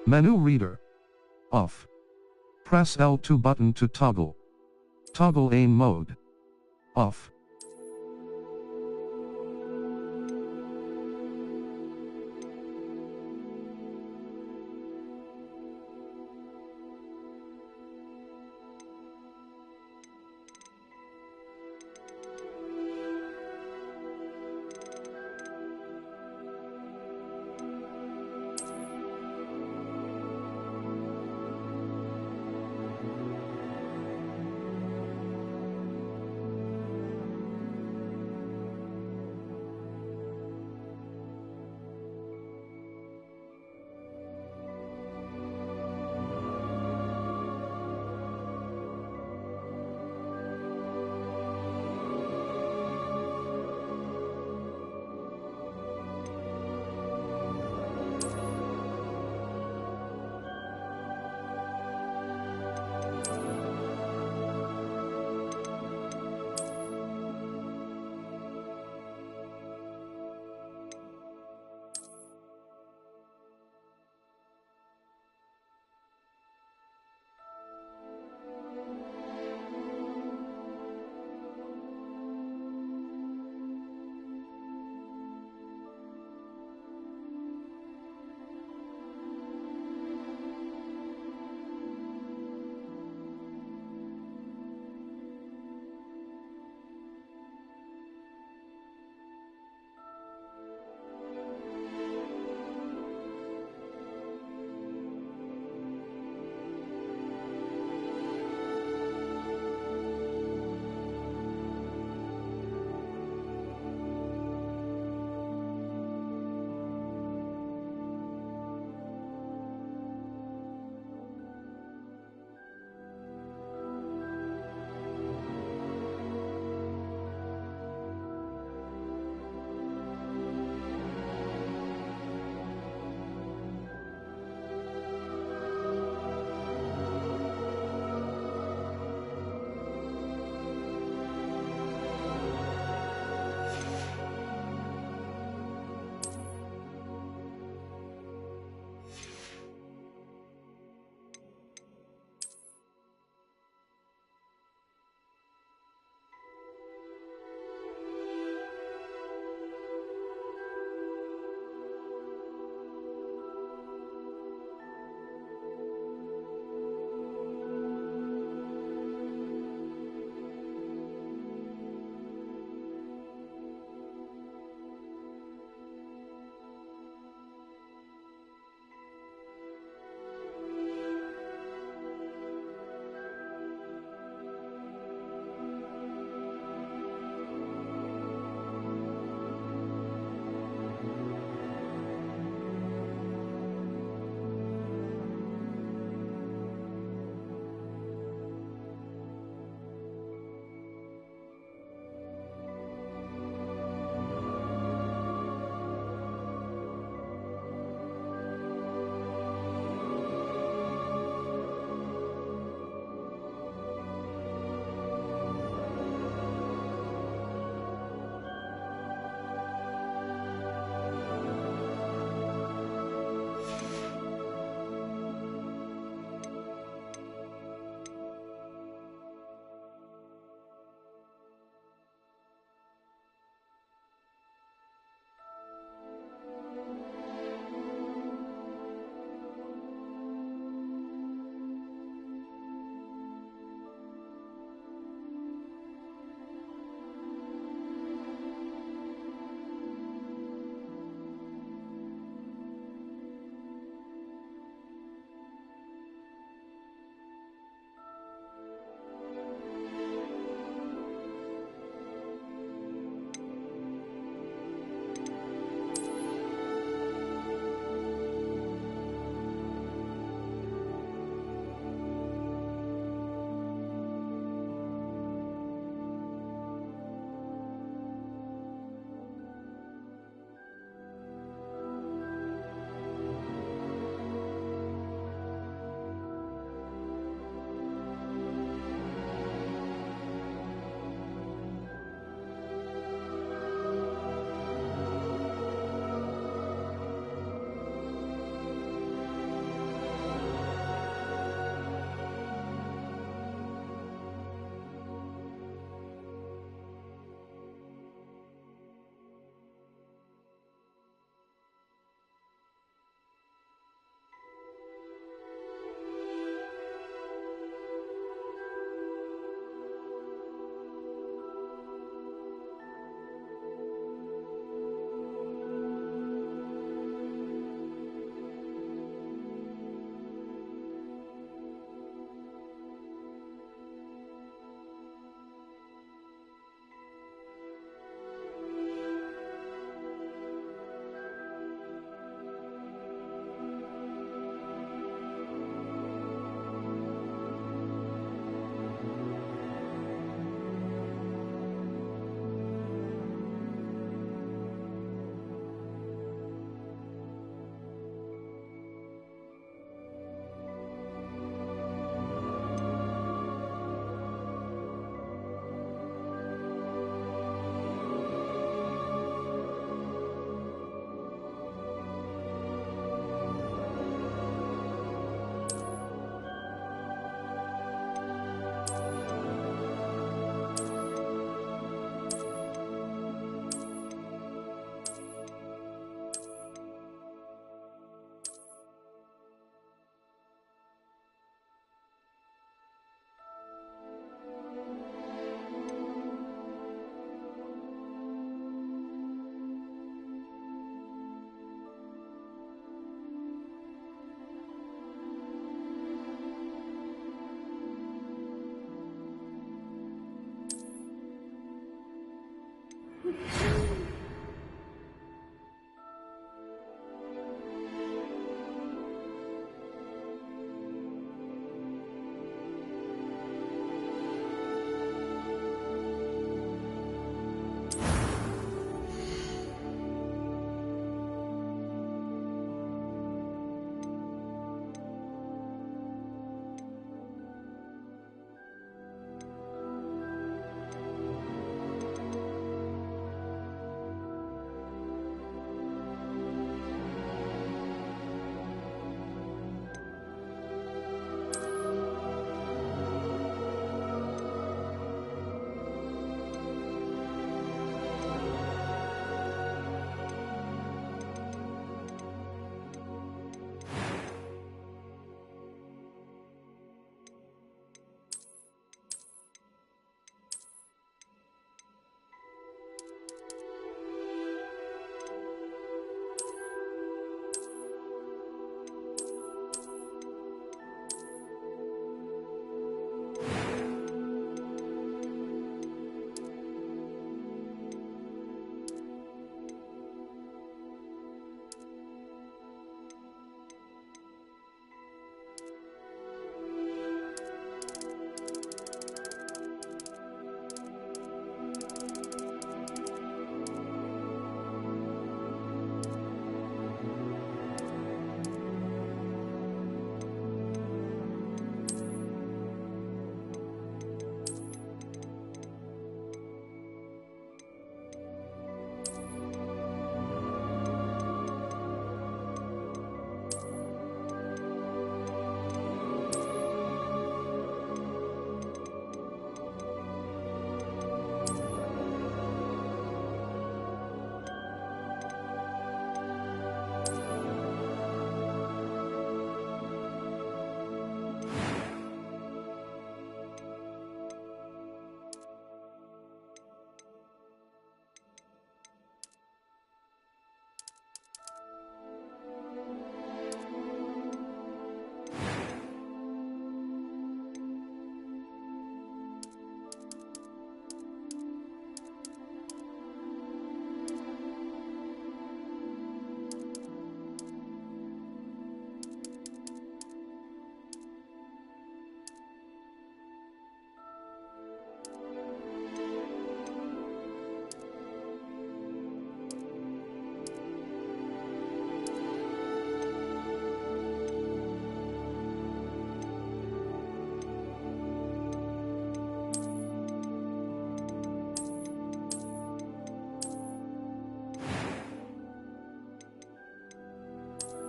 Menu reader. Off. Press L2 button to toggle. Toggle aim mode. Off.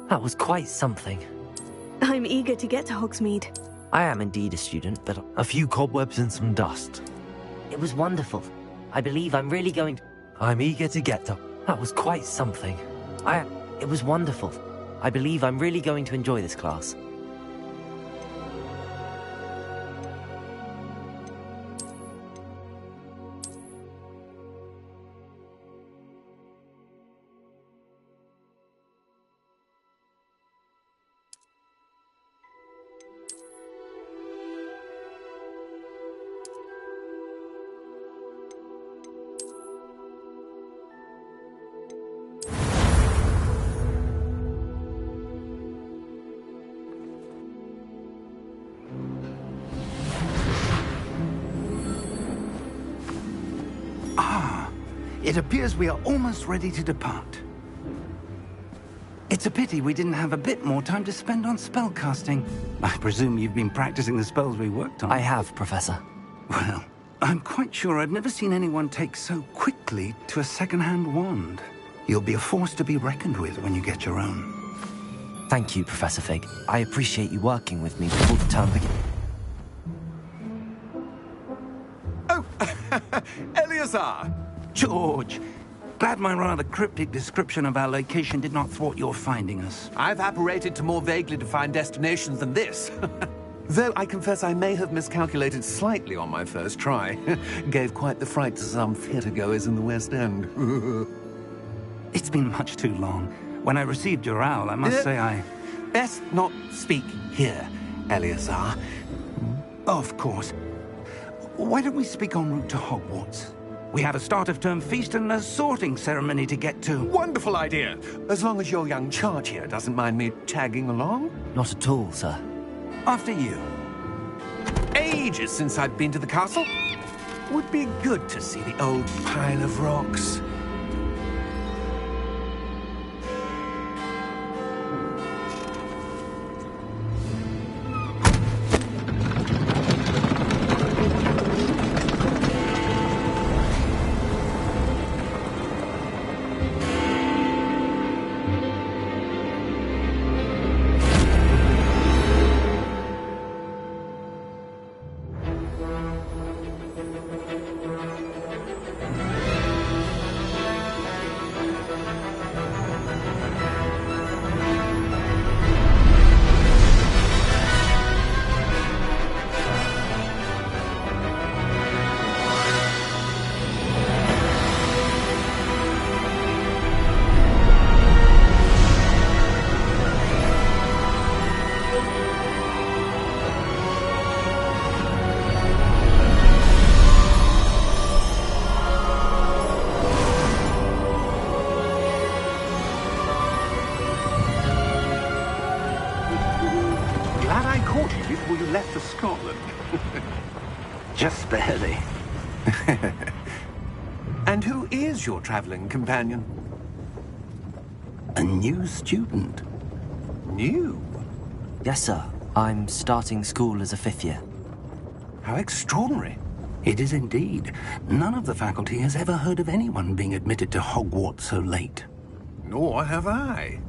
That was quite something. I'm eager to get to Hogsmeade. I am indeed a student, but a few cobwebs and some dust. It was wonderful. I believe I'm really going to... I'm eager to get to... That was quite something. It was wonderful. I believe I'm really going to enjoy this class. It appears we are almost ready to depart. It's a pity we didn't have a bit more time to spend on spellcasting. I presume you've been practicing the spells we worked on. I have, Professor. Well, I'm quite sure I've never seen anyone take so quickly to a second-hand wand. You'll be a force to be reckoned with when you get your own. Thank you, Professor Fig. I appreciate you working with me before the term begins. Oh, Eleazar! George, glad my rather cryptic description of our location did not thwart your finding us. I've apparated to more vaguely defined destinations than this. Though I confess I may have miscalculated slightly on my first try. Gave quite the fright to some theatre-goers in the West End. It's been much too long. When I received your owl, I must say I... Best not speak here, Eleazar. Of course. Why don't we speak en route to Hogwarts? We have a start-of-term feast and a sorting ceremony to get to. Wonderful idea. As long as your young charge here doesn't mind me tagging along. Not at all, sir. After you. Ages since I've been to the castle. Would be good to see the old pile of rocks. Before you left for Scotland. Just barely. And who is your traveling companion? A new student. New? Yes, sir. I'm starting school as a 5th year. How extraordinary. It is indeed. None of the faculty has ever heard of anyone being admitted to Hogwarts so late. Nor have I.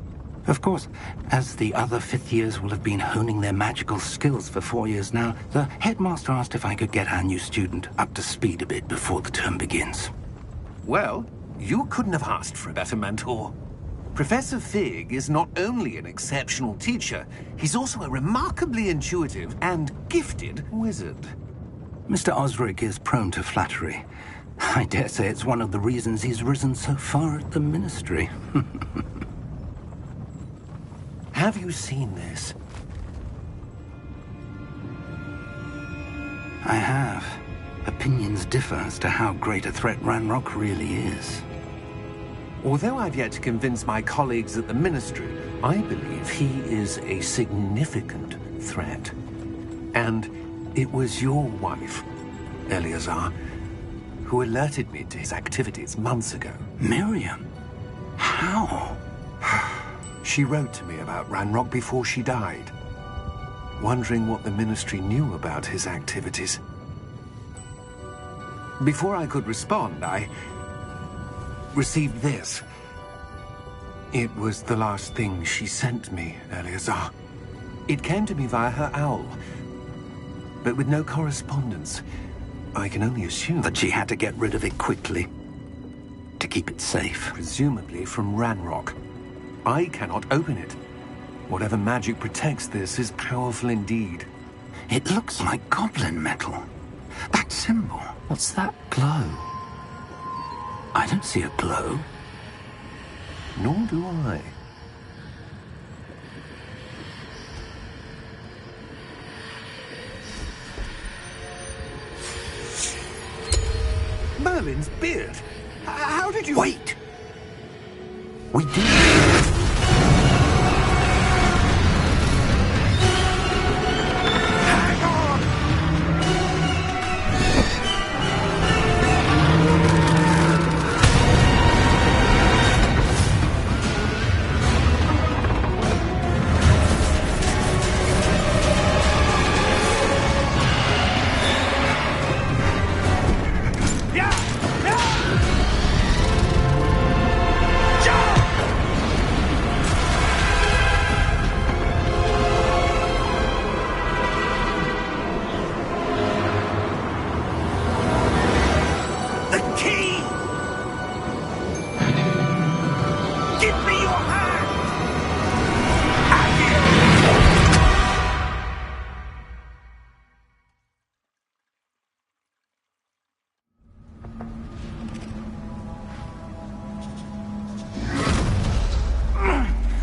Of course, as the other 5th years will have been honing their magical skills for 4 years now, the headmaster asked if I could get our new student up to speed a bit before the term begins. Well, you couldn't have asked for a better mentor. Professor Fig is not only an exceptional teacher, he's also a remarkably intuitive and gifted wizard. Mr. Osric is prone to flattery. I dare say it's one of the reasons he's risen so far at the Ministry. Have you seen this? I have. Opinions differ as to how great a threat Ranrock really is. Although I've yet to convince my colleagues at the Ministry, I believe he is a significant threat. And it was your wife, Eleazar, who alerted me to his activities months ago. Miriam? How? She wrote to me about Ranrock before she died, wondering what the Ministry knew about his activities. Before I could respond, I received this. It was the last thing she sent me, Eleazar. It came to me via her owl, but with no correspondence. I can only assume that she had to get rid of it quickly, to keep it safe. Presumably from Ranrock. I cannot open it. Whatever magic protects this is powerful indeed. It looks like goblin metal. That symbol. What's that glow? I don't see a glow. Nor do I. Merlin's beard. How did you... Wait! We did...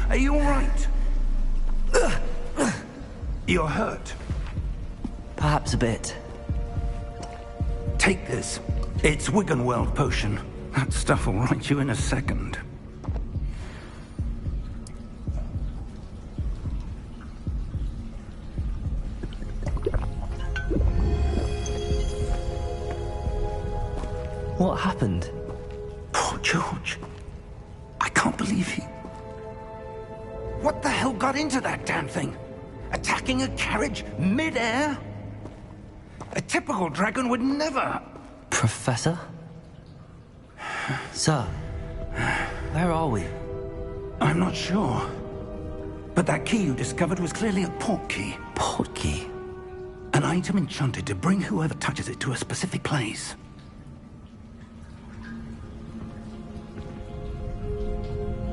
Are you all right? You're hurt. Perhaps a bit. Take this. It's Wiggenweld potion. That stuff will right you in a second. What happened? Poor George. I can't believe he... What the hell got into that damn thing? Attacking a carriage mid-air? A typical dragon would never... Professor? Sir, where are we? I'm not sure. But that key you discovered was clearly a port key. Port key? An item enchanted to bring whoever touches it to a specific place.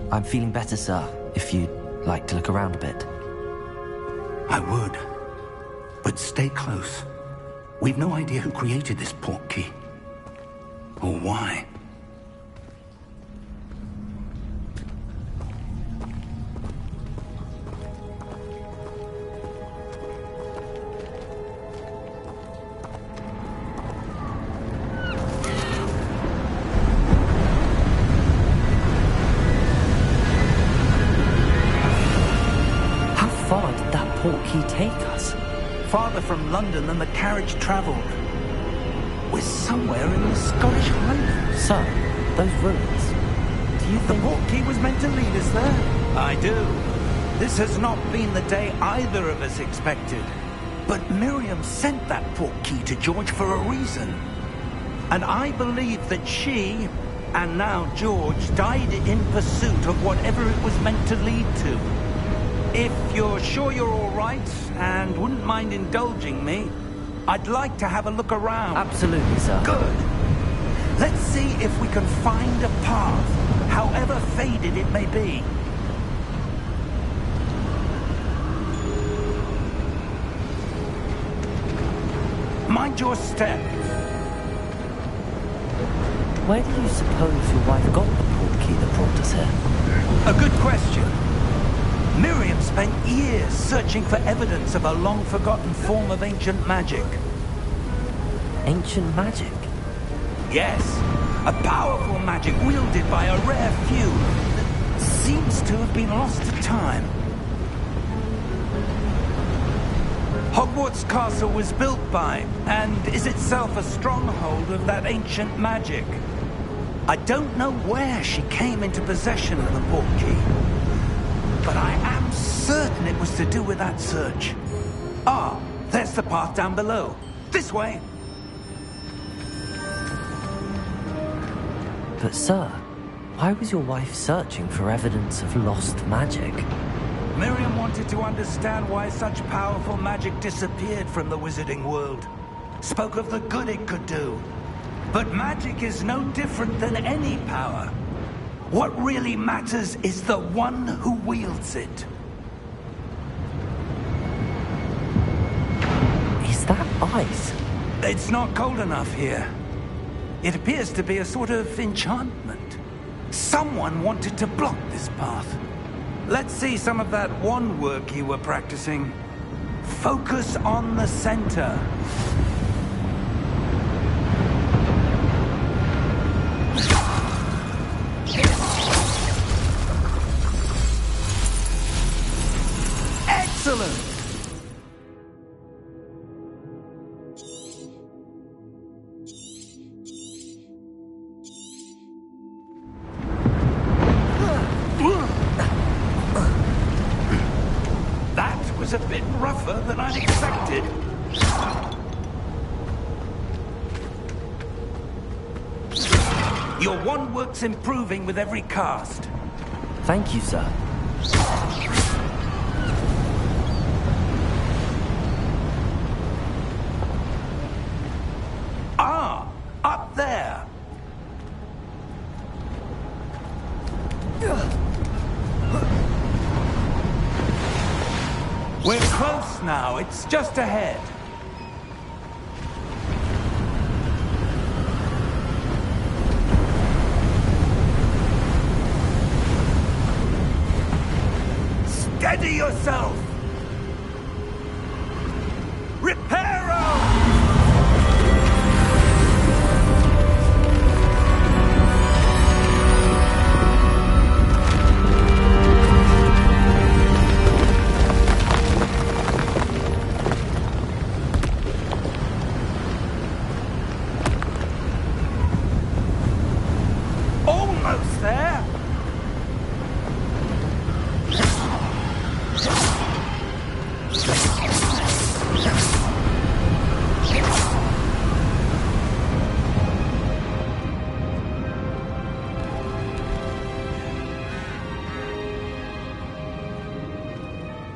I'm feeling better, sir, if you'd like to look around a bit. I would. But stay close. We've no idea who created this port key. Or why. Take us? Farther from London than the carriage travelled. We're somewhere in the Scottish Highlands. Sir, those ruins. Do you think... The port key was meant to lead us there? I do. This has not been the day either of us expected. But Miriam sent that port key to George for a reason. And I believe that she, and now George, died in pursuit of whatever it was meant to lead to. If you're sure you're all right, and wouldn't mind indulging me, I'd like to have a look around. Absolutely, sir. Good. Let's see if we can find a path, however faded it may be. Mind your step. Where do you suppose your wife got the port key that brought us here? A good question. Miriam spent years searching for evidence of a long-forgotten form of ancient magic. Ancient magic? Yes, a powerful magic wielded by a rare few that seems to have been lost to time. Hogwarts Castle was built by, and is itself a stronghold of that ancient magic. I don't know where she came into possession of the port key, but I am certain it was to do with that search. Ah, there's the path down below. This way. But sir, why was your wife searching for evidence of lost magic? Miriam wanted to understand why such powerful magic disappeared from the wizarding world. Spoke of the good it could do. But magic is no different than any power. What really matters is the one who wields it. Is that ice? It's not cold enough here. It appears to be a sort of enchantment. Someone wanted to block this path. Let's see some of that wand work you were practicing. Focus on the center. Excellent! That was a bit rougher than I'd expected. Your wand work's improving with every cast. Thank you, sir. Ah, up there. We're close now. It's just ahead. Steady yourself! Reparo!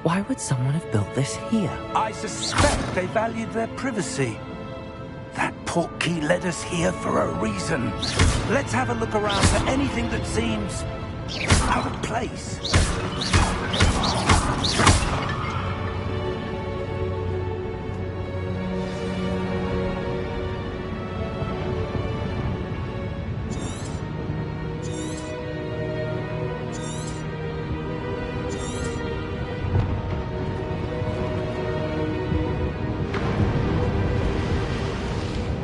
Why would someone have built this here? I suspect they valued their privacy. That portkey led us here for a reason. Let's have a look around for anything that seems out of place.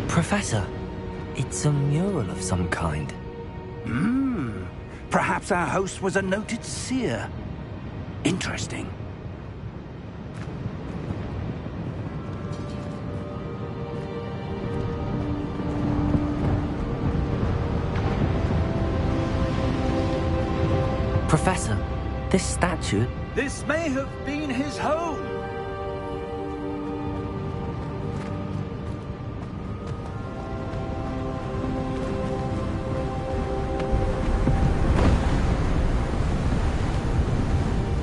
Professor, it's a mural of some kind. Perhaps our host was a noted seer. Interesting. Professor, this statue... This may have been his home.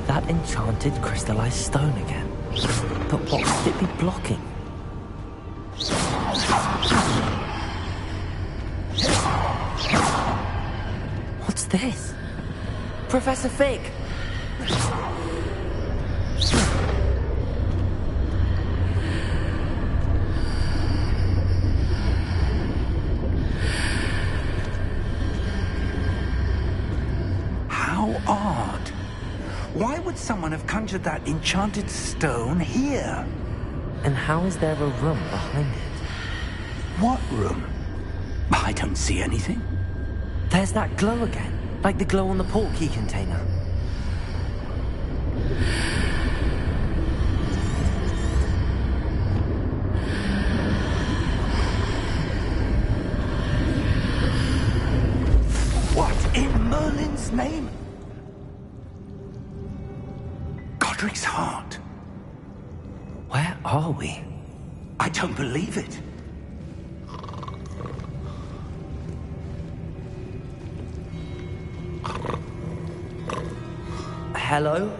That enchanted crystallized stone again. But what could it be blocking? What's this? Professor Fig! How odd. Why would someone have conjured that enchanted stone here? And how is there a room behind it? What room? I don't see anything. There's that glow again, like the glow on the portkey container. What in Merlin's name? Godric's heart. Where are we? I don't believe it. Hello?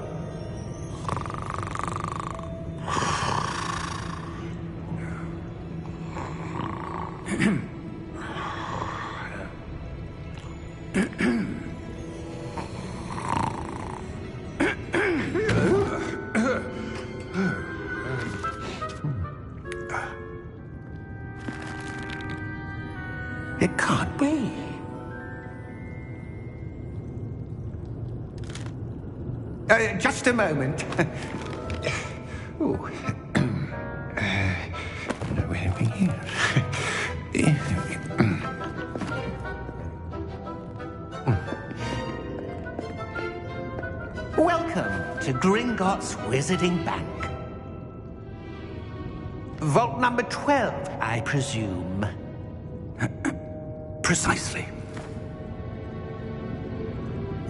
It can't be. Just a moment. Ooh. Where are we here? Welcome to Gringotts Wizarding Bank. Vault number 12, I presume. Precisely.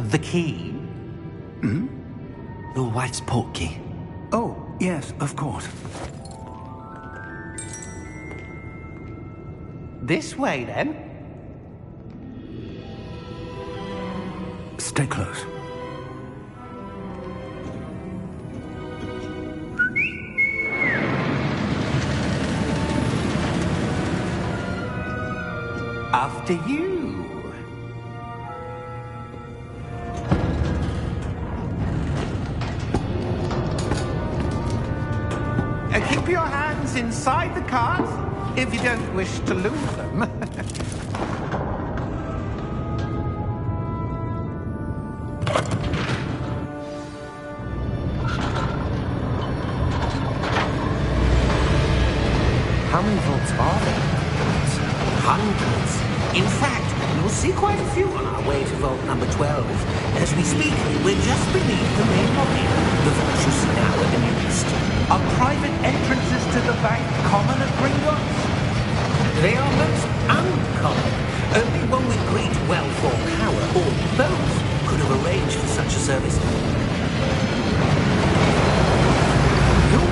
The key? Your wife's portkey. Oh, yes, of course. This way, then. Stay close. After you. Keep your hands inside the cart if you don't wish to lose them. How many vaults are there? Hundreds. In fact, you'll see quite a few on our way to vault number 12. As we speak, we're just beneath the main lobby. The vault you see now in the east. Are private entrances to the bank common at Gringotts? They are most uncommon. Only one with great wealth or power, or both, could have arranged for such a service. Your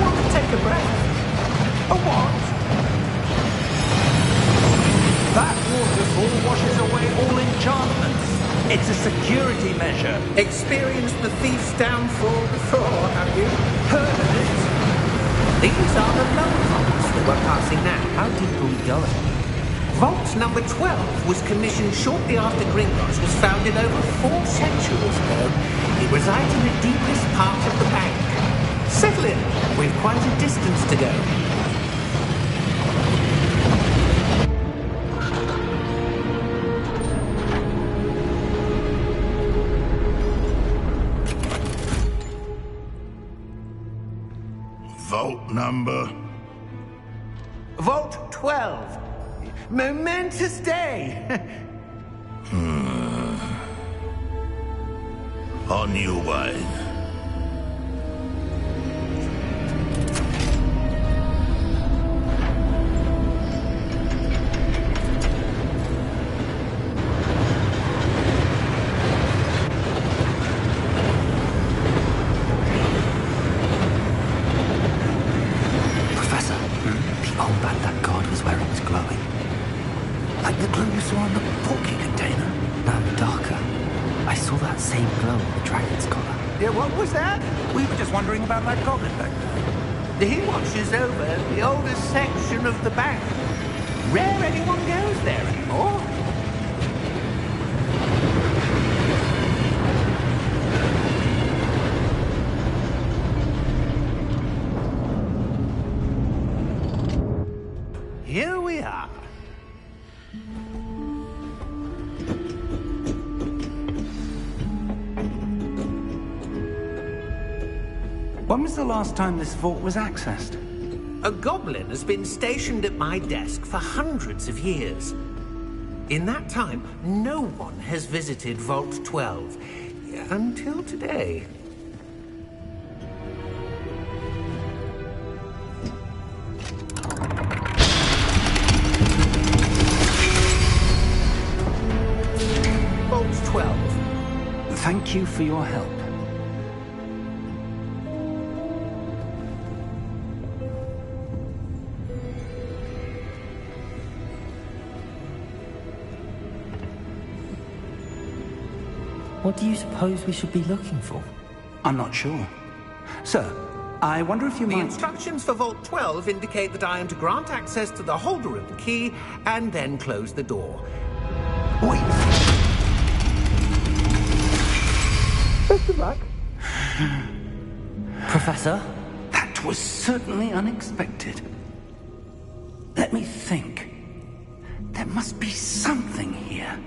Experienced the thief's downfall before, have you? Heard of it? These are the lower vaults that we're passing now. How deep are we going? Vault number 12 was commissioned shortly after Gringotts was founded over 4 centuries ago. It resides in the deepest part of the bank. Settle in. We've quite a distance to go. Vault number? Vault 12. Momentous day. On your way. Professor, the old band that guard was wearing was glowing. Like the glow you saw on the porky container? No, darker. I saw that same glow on the dragon's collar. Yeah, what was that? We were just wondering about that goblin back there. He watches over the oldest section of the bank. Rare anyone goes there anymore. Here we are. When was the last time this vault was accessed? A goblin has been stationed at my desk for hundreds of years. In that time, no one has visited Vault 12. Until today. Vault 12. Thank you for your help. What do you suppose we should be looking for? I'm not sure. Sir, I wonder if you The might... instructions for Vault 12 indicate that I am to grant access to the holder of the key and then close the door. Wait. Best of luck. Professor? That was certainly unexpected. Let me think. There must be something here.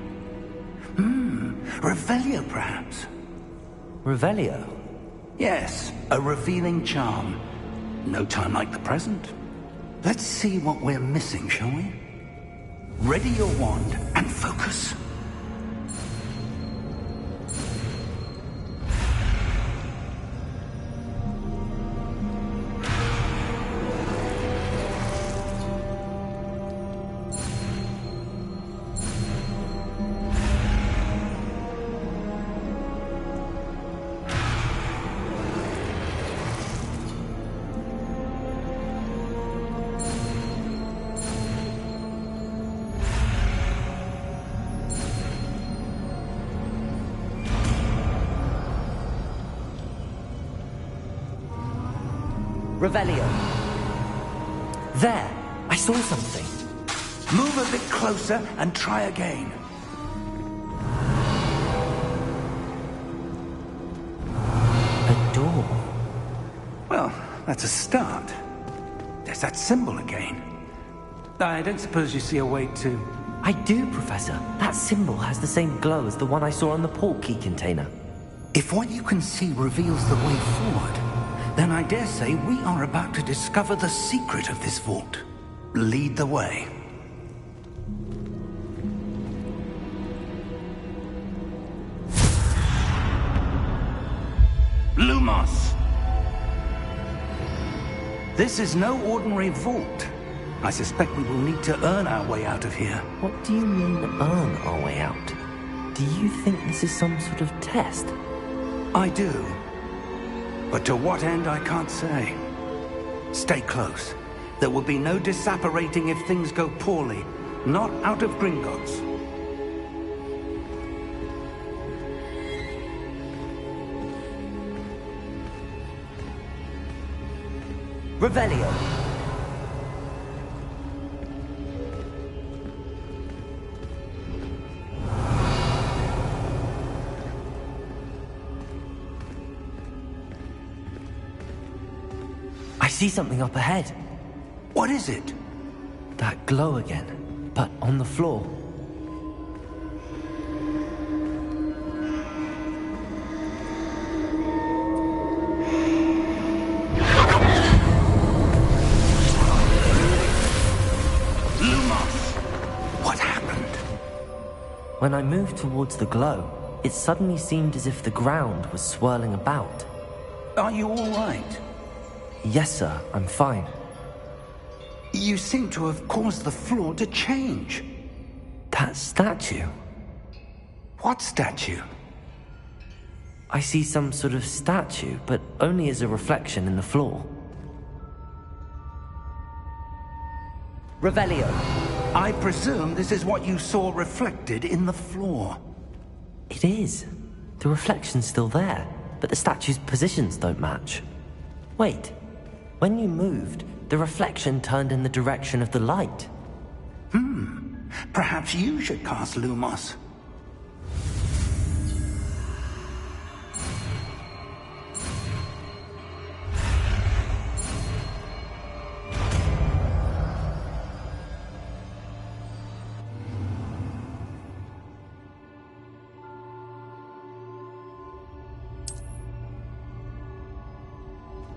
Revelio, perhaps? Revelio? Yes, a revealing charm. No time like the present. Let's see what we're missing, shall we? Ready your wand and focus. Revelio. There! I saw something. Move a bit closer and try again. A door. Well, that's a start. There's that symbol again. I don't suppose you see a way to... I do, Professor. That symbol has the same glow as the one I saw on the port key container. If what you can see reveals the way forward, then I dare say we are about to discover the secret of this vault. Lead the way. Lumos! This is no ordinary vault. I suspect we will need to earn our way out of here. What do you mean, earn our way out? Do you think this is some sort of test? I do. But to what end, I can't say. Stay close. There will be no disapparating if things go poorly. Not out of Gringotts. Revelio. I see something up ahead. What is it? That glow again, but on the floor. What happened? When I moved towards the glow, it suddenly seemed as if the ground was swirling about. Are you all right? Yes, sir, I'm fine. You seem to have caused the floor to change. That statue? What statue? I see some sort of statue, but only as a reflection in the floor. Revelio. I presume this is what you saw reflected in the floor. It is. The reflection's still there, but the statue's positions don't match. Wait. When you moved, the reflection turned in the direction of the light. Perhaps you should cast Lumos.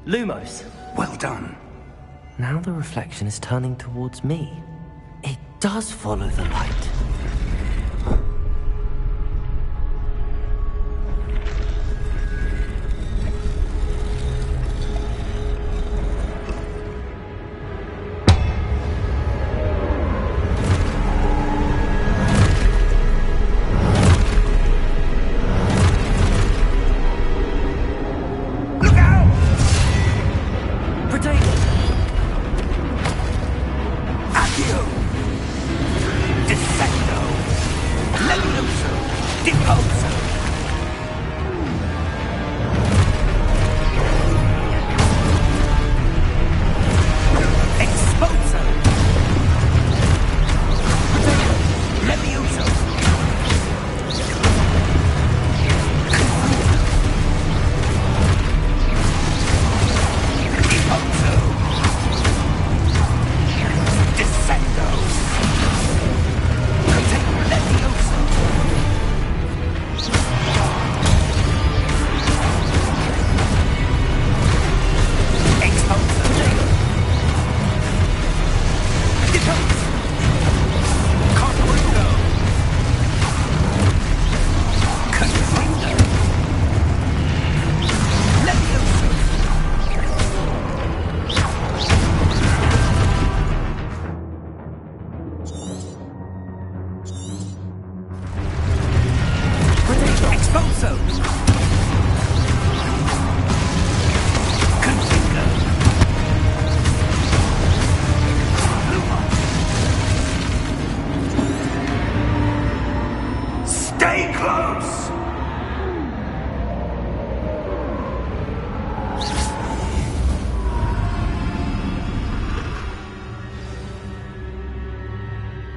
Lumos. Well done. Now the reflection is turning towards me. It does follow the light.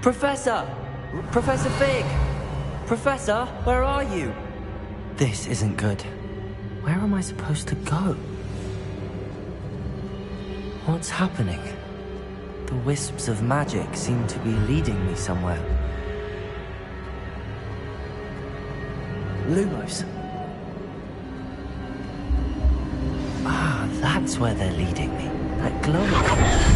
Professor! Professor Fig! Professor, where are you? This isn't good. Where am I supposed to go? What's happening? The wisps of magic seem to be leading me somewhere. Lumos. Ah, that's where they're leading me. That glow.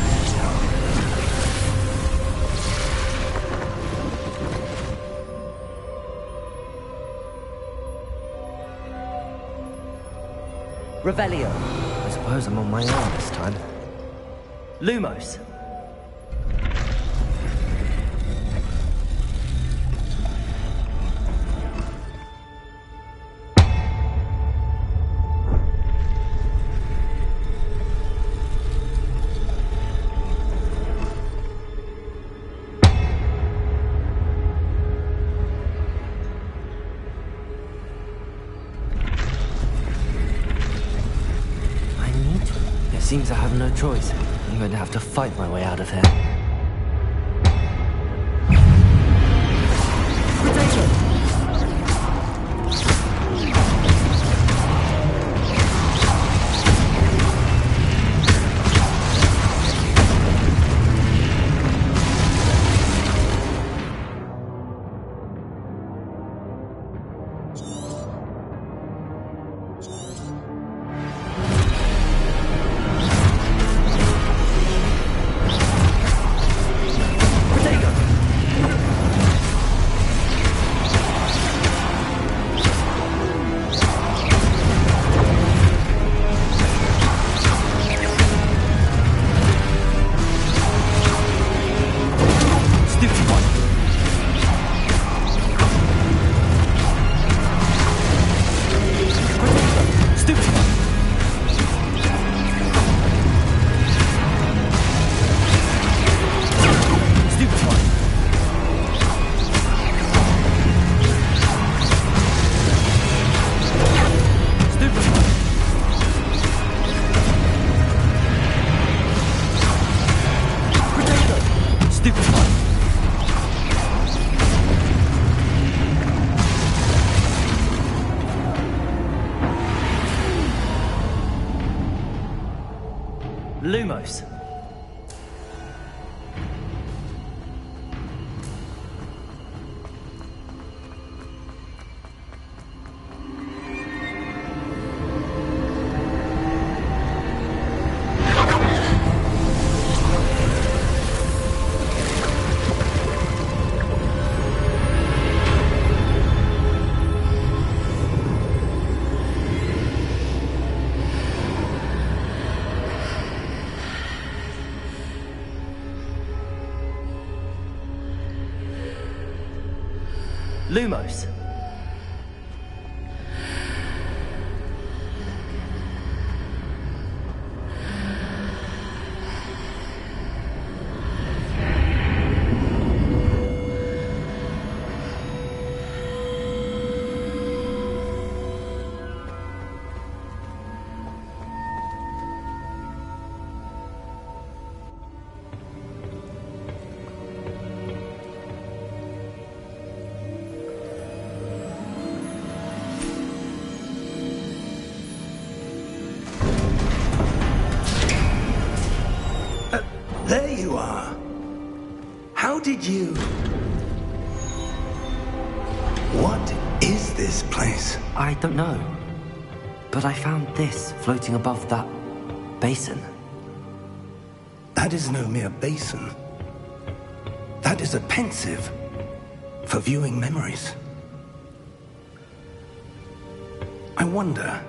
Revelio. I suppose I'm on my own this time. Lumos. seems I have no choice. I'm going to have to fight my way out of here. Lumos. Lumos. There you are. How did you... What is this place? I don't know. But I found this floating above that basin. That is no mere basin. That is a pensive for viewing memories. I wonder...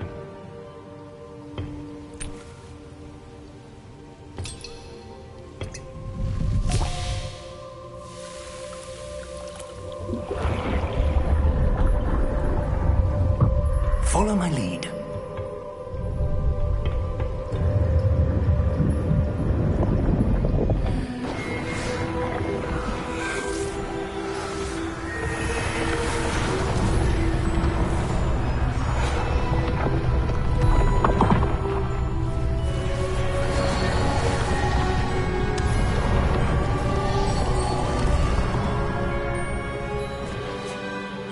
Follow my lead.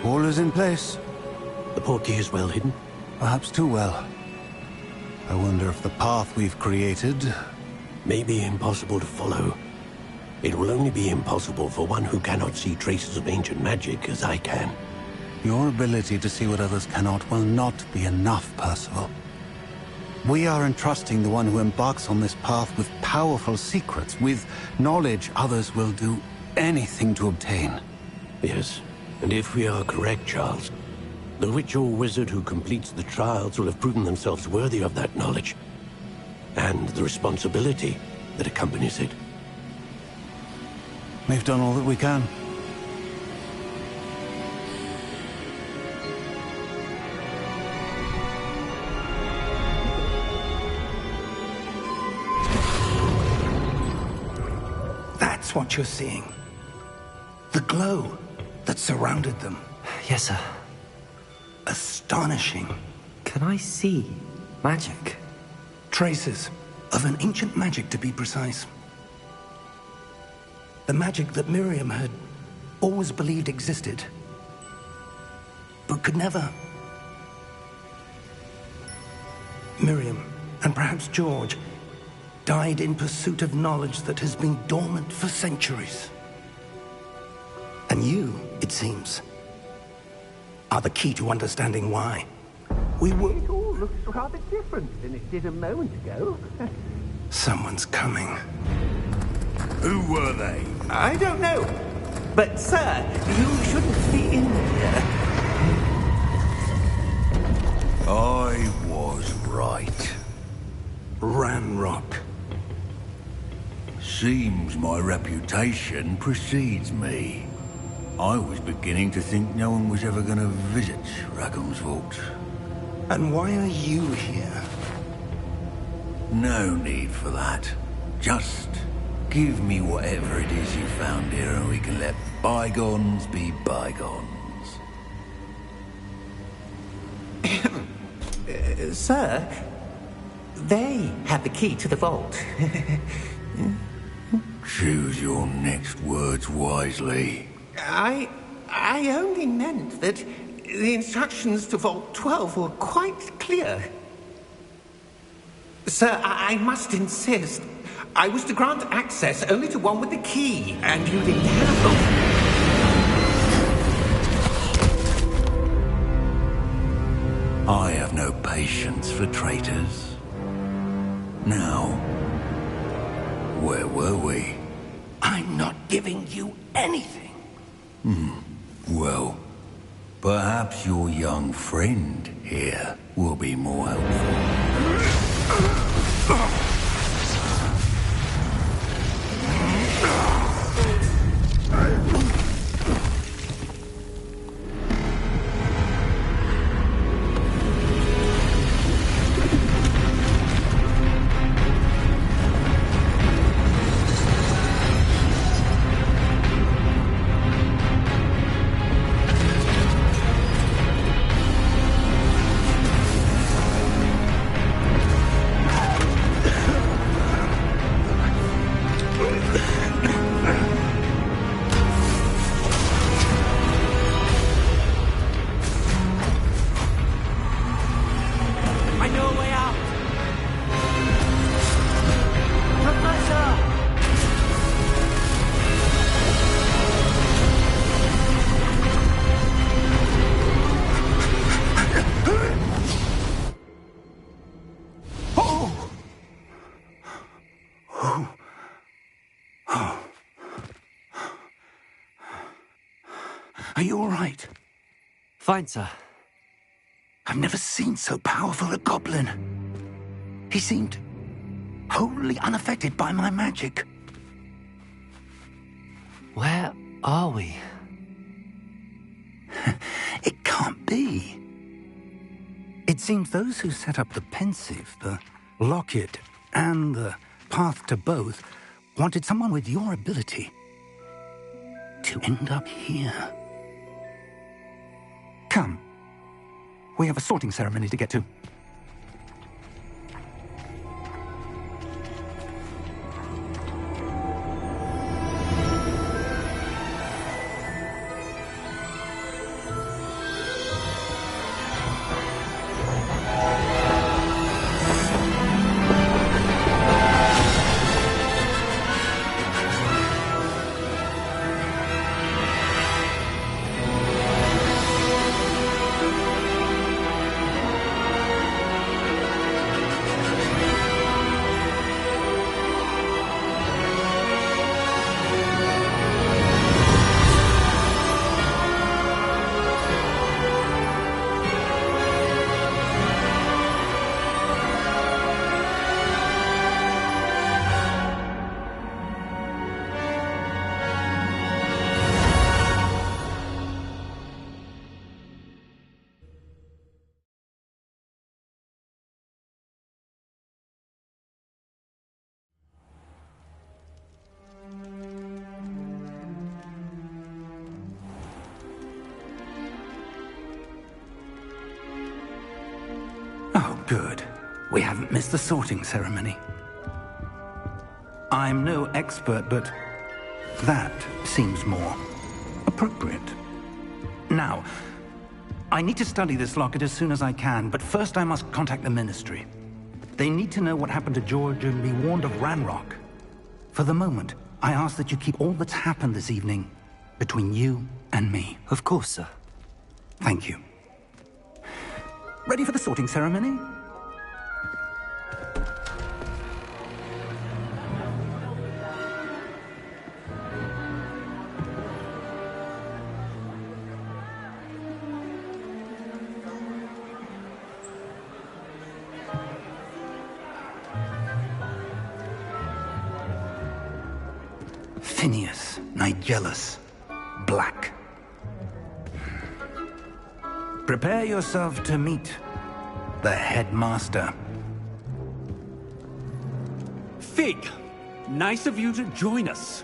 All is in place. The portkey is well hidden. Perhaps too well. I wonder if the path we've created... May be impossible to follow. It will only be impossible for one who cannot see traces of ancient magic as I can. Your ability to see what others cannot will not be enough, Percival. We are entrusting the one who embarks on this path with powerful secrets, with knowledge others will do anything to obtain. Yes, and if we are correct, Charles, the witch or wizard who completes the trials will have proven themselves worthy of that knowledge, and the responsibility that accompanies it. We've done all that we can. That's what you're seeing. The glow that surrounded them. Yes, sir. Astonishing. Can I see magic? Traces. Of an ancient magic, to be precise. The magic that Miriam had always believed existed, but could never. Miriam, and perhaps George, died in pursuit of knowledge that has been dormant for centuries. And you, it seems, are the key to understanding why. It all looks rather different than it did a moment ago. Someone's coming. Who were they? I don't know. But, sir, you shouldn't be in here. I was right. Ranrock. Seems my reputation precedes me. I was beginning to think no one was ever going to visit Rackham's vault. And why are you here? No need for that. Just give me whatever it is you found here and we can let bygones be bygones. Sir, they have the key to the vault. Choose your next words wisely. I only meant that the instructions to Vault 12 were quite clear. Sir, I must insist. I was to grant access only to one with the key, and you didn't have them. I have no patience for traitors. Now, where were we? I'm not giving you anything. Well, perhaps your young friend here will be more helpful. Are you all right? Fine, sir. I've never seen so powerful a goblin. He seemed wholly unaffected by my magic. Where are we? It can't be. It seems those who set up the pensive, the locket, and the path to both wanted someone with your ability to end up here. Come. We have a sorting ceremony to get to. Oh, good. We haven't missed the sorting ceremony. I'm no expert, but that seems more appropriate. Now, I need to study this locket as soon as I can, but first I must contact the Ministry. They need to know what happened to George and be warned of Ranrock. For the moment, I ask that you keep all that's happened this evening between you and me. Of course, sir. Thank you. Ready for the sorting ceremony? Phineas, Nigellus, Black. Prepare yourself to meet the headmaster. Fig, nice of you to join us.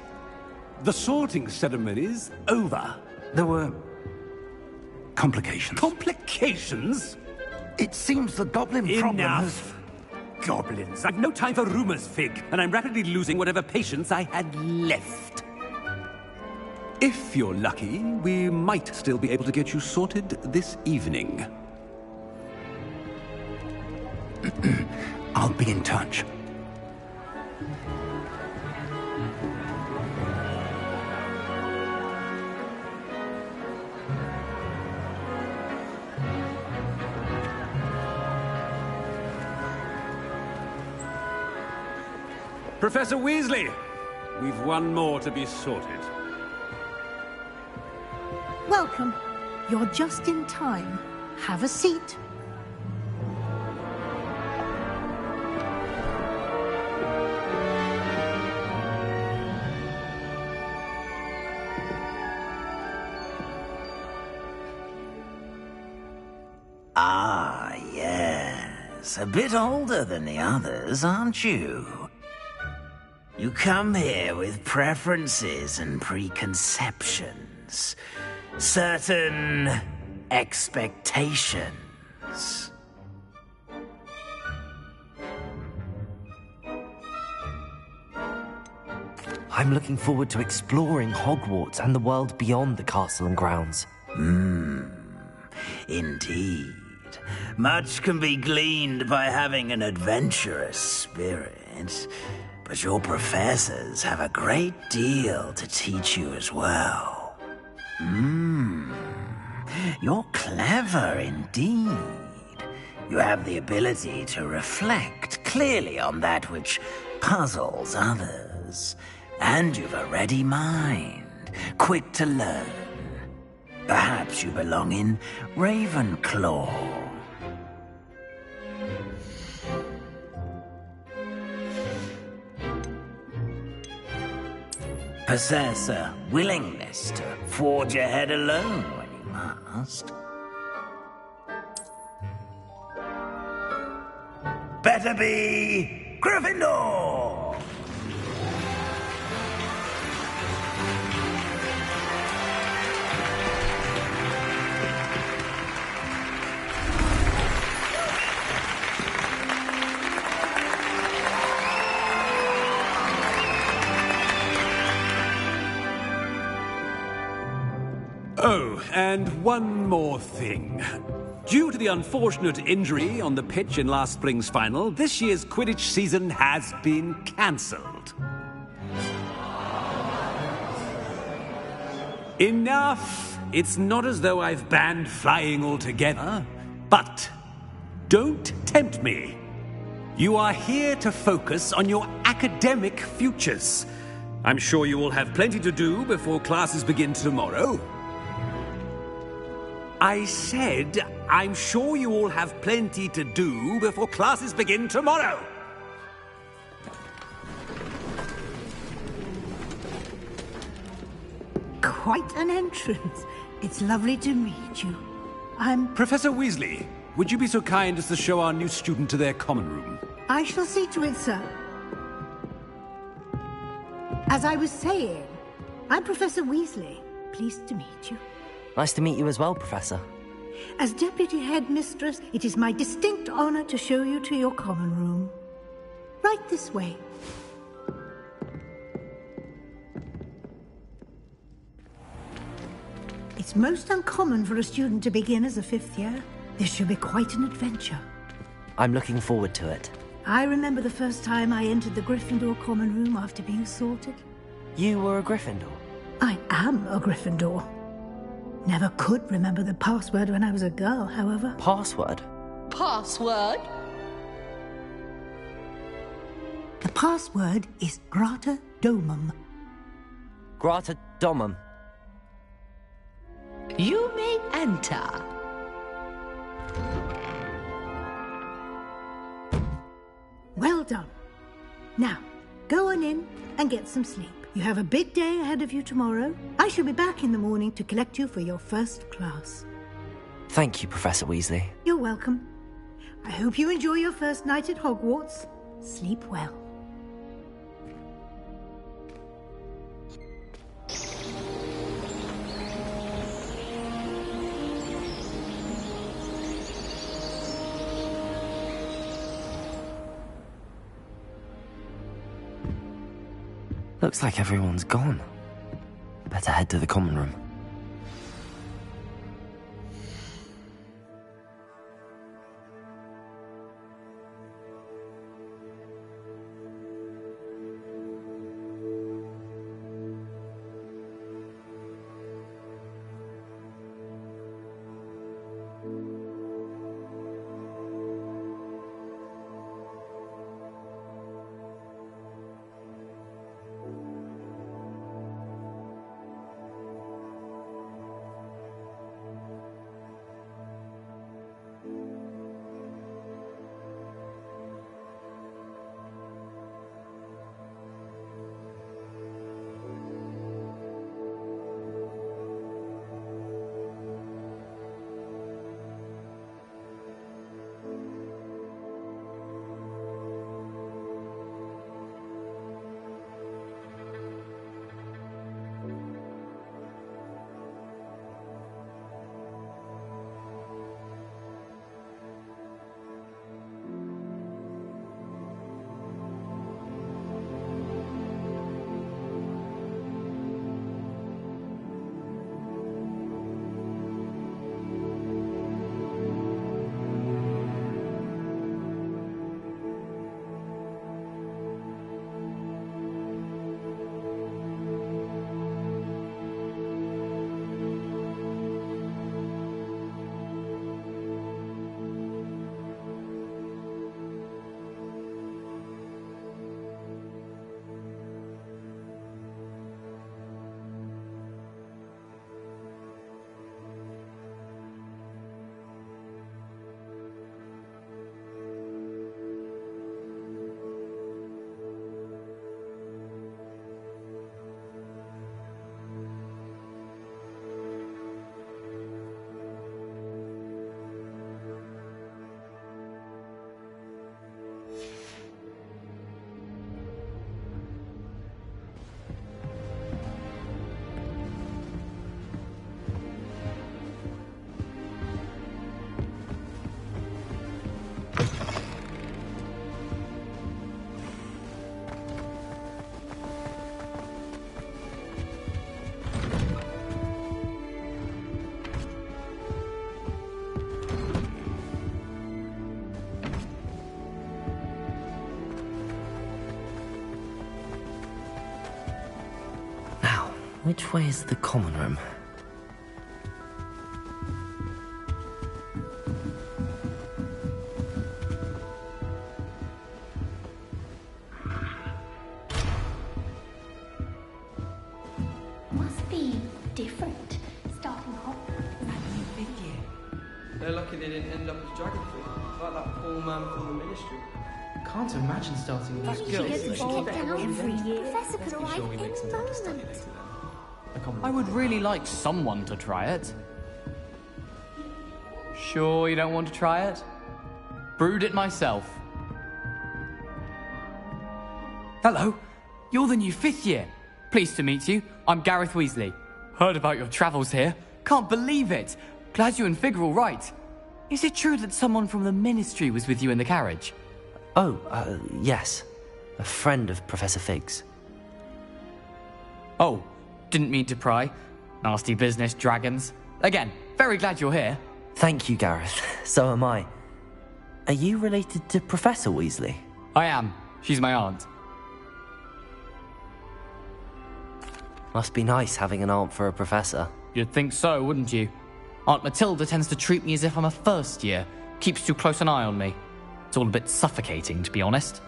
The sorting ceremony's over. There were complications. Complications? It seems the goblin problem has... Enough. Goblins. I've no time for rumors, Fig, and I'm rapidly losing whatever patience I had left. If you're lucky, we might still be able to get you sorted this evening. I'll be in touch. Professor Weasley, we've one more to be sorted. Welcome. You're just in time. Have a seat. Ah, yes. A bit older than the others, aren't you? You come here with preferences and preconceptions. Certain expectations. I'm looking forward to exploring Hogwarts and the world beyond the castle and grounds. Indeed. Much can be gleaned by having an adventurous spirit, but your professors have a great deal to teach you as well. You're clever indeed. You have the ability to reflect clearly on that which puzzles others. And you've a ready mind, quick to learn. Perhaps you belong in Ravenclaw. Possess a willingness to forge ahead alone when you must. Better be Gryffindor! Oh, and one more thing. Due to the unfortunate injury on the pitch in last spring's final, this year's Quidditch season has been cancelled. Enough! It's not as though I've banned flying altogether, but don't tempt me. You are here to focus on your academic futures. I'm sure you will have plenty to do before classes begin tomorrow. I said, I'm sure you all have plenty to do before classes begin tomorrow. Quite an entrance. It's lovely to meet you. I'm... Professor Weasley, would you be so kind as to show our new student to their common room? I shall see to it, sir. As I was saying, I'm Professor Weasley. Pleased to meet you. Nice to meet you as well, Professor. As Deputy Headmistress, it is my distinct honor to show you to your common room. Right this way. It's most uncommon for a student to begin as a 5th year. This should be quite an adventure. I'm looking forward to it. I remember the first time I entered the Gryffindor common room after being sorted. You were a Gryffindor? I am a Gryffindor. Never could remember the password when I was a girl, however. Password? Password? The password is Grata Domum. Grata Domum. You may enter. Well done. Now, go on in and get some sleep. You have a big day ahead of you tomorrow. I shall be back in the morning to collect you for your first class. Thank you, Professor Weasley. You're welcome. I hope you enjoy your first night at Hogwarts. Sleep well. Looks like everyone's gone. Better head to the common room. Which way is the common room? Must be different, starting off. They're lucky they didn't end up as dragon fruit, like that poor man from the ministry. Can't imagine starting with these girls. She gets older every year. Professor could arrive Sure, we any make some time to study moment. later then. The common I would really like someone to try it. Sure you don't want to try it? Brewed it myself. Hello, you're the new 5th year. Pleased to meet you. I'm Gareth Weasley. Heard about your travels here. Can't believe it. Glad you and Fig are all right. Is it true that someone from the Ministry was with you in the carriage? Oh, yes. A friend of Professor Fig's. Oh, didn't mean to pry. Nasty business, dragons. Again, very glad you're here. Thank you, Gareth. So am I. Are you related to Professor Weasley? I am. She's my aunt. Must be nice having an aunt for a professor. You'd think so, wouldn't you? Aunt Matilda tends to treat me as if I'm a first year. Keeps too close an eye on me. It's all a bit suffocating, to be honest.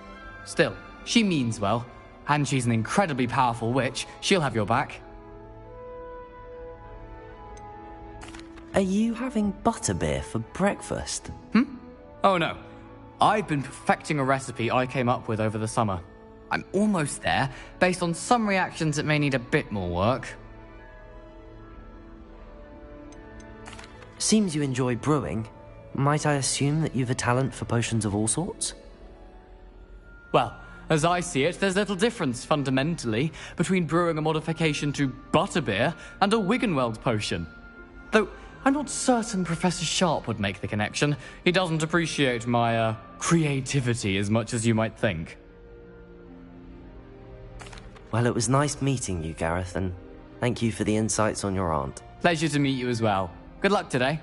Still, she means well. And she's an incredibly powerful witch. She'll have your back. Are you having butterbeer for breakfast? Oh no. I've been perfecting a recipe I came up with over the summer. I'm almost there, based on some reactions that may need a bit more work. Seems you enjoy brewing. Might I assume that you've a talent for potions of all sorts? Well, as I see it, there's little difference, fundamentally, between brewing a modification to butterbeer and a Wiggenweld potion. Though, I'm not certain Professor Sharp would make the connection. He doesn't appreciate my, creativity as much as you might think. Well, it was nice meeting you, Gareth, and thank you for the insights on your aunt. Pleasure to meet you as well. Good luck today.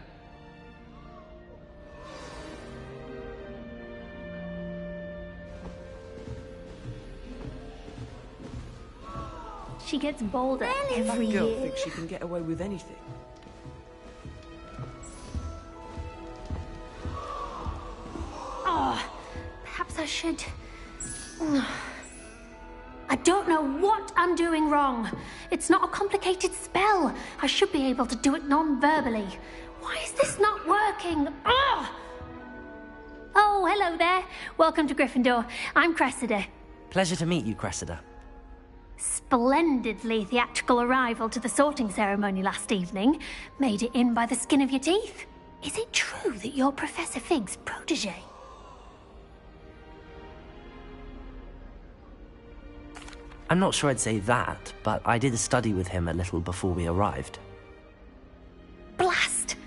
She gets bolder every That girl year. thinks she can get away with anything. Oh, perhaps I should... I don't know what I'm doing wrong. It's not a complicated spell. I should be able to do it non-verbally. Why is this not working? Ugh! Oh, hello there. Welcome to Gryffindor. I'm Cressida. Pleasure to meet you, Cressida. Splendidly theatrical arrival to the sorting ceremony last evening. Made it in by the skin of your teeth. Is it true that you're Professor Fig's protege? I'm not sure I'd say that, but I did study with him a little before we arrived. Blast!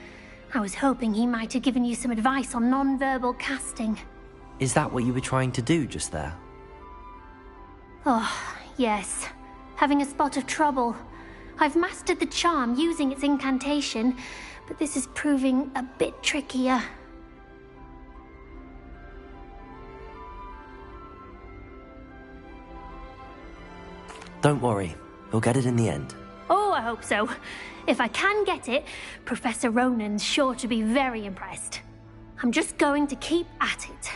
I was hoping he might have given you some advice on non-verbal casting. Is that what you were trying to do just there? Oh, yes. Having a spot of trouble. I've mastered the charm using its incantation, but this is proving a bit trickier. Don't worry, you'll get it in the end. Oh, I hope so. If I can get it, Professor Ronan's sure to be very impressed. I'm just going to keep at it.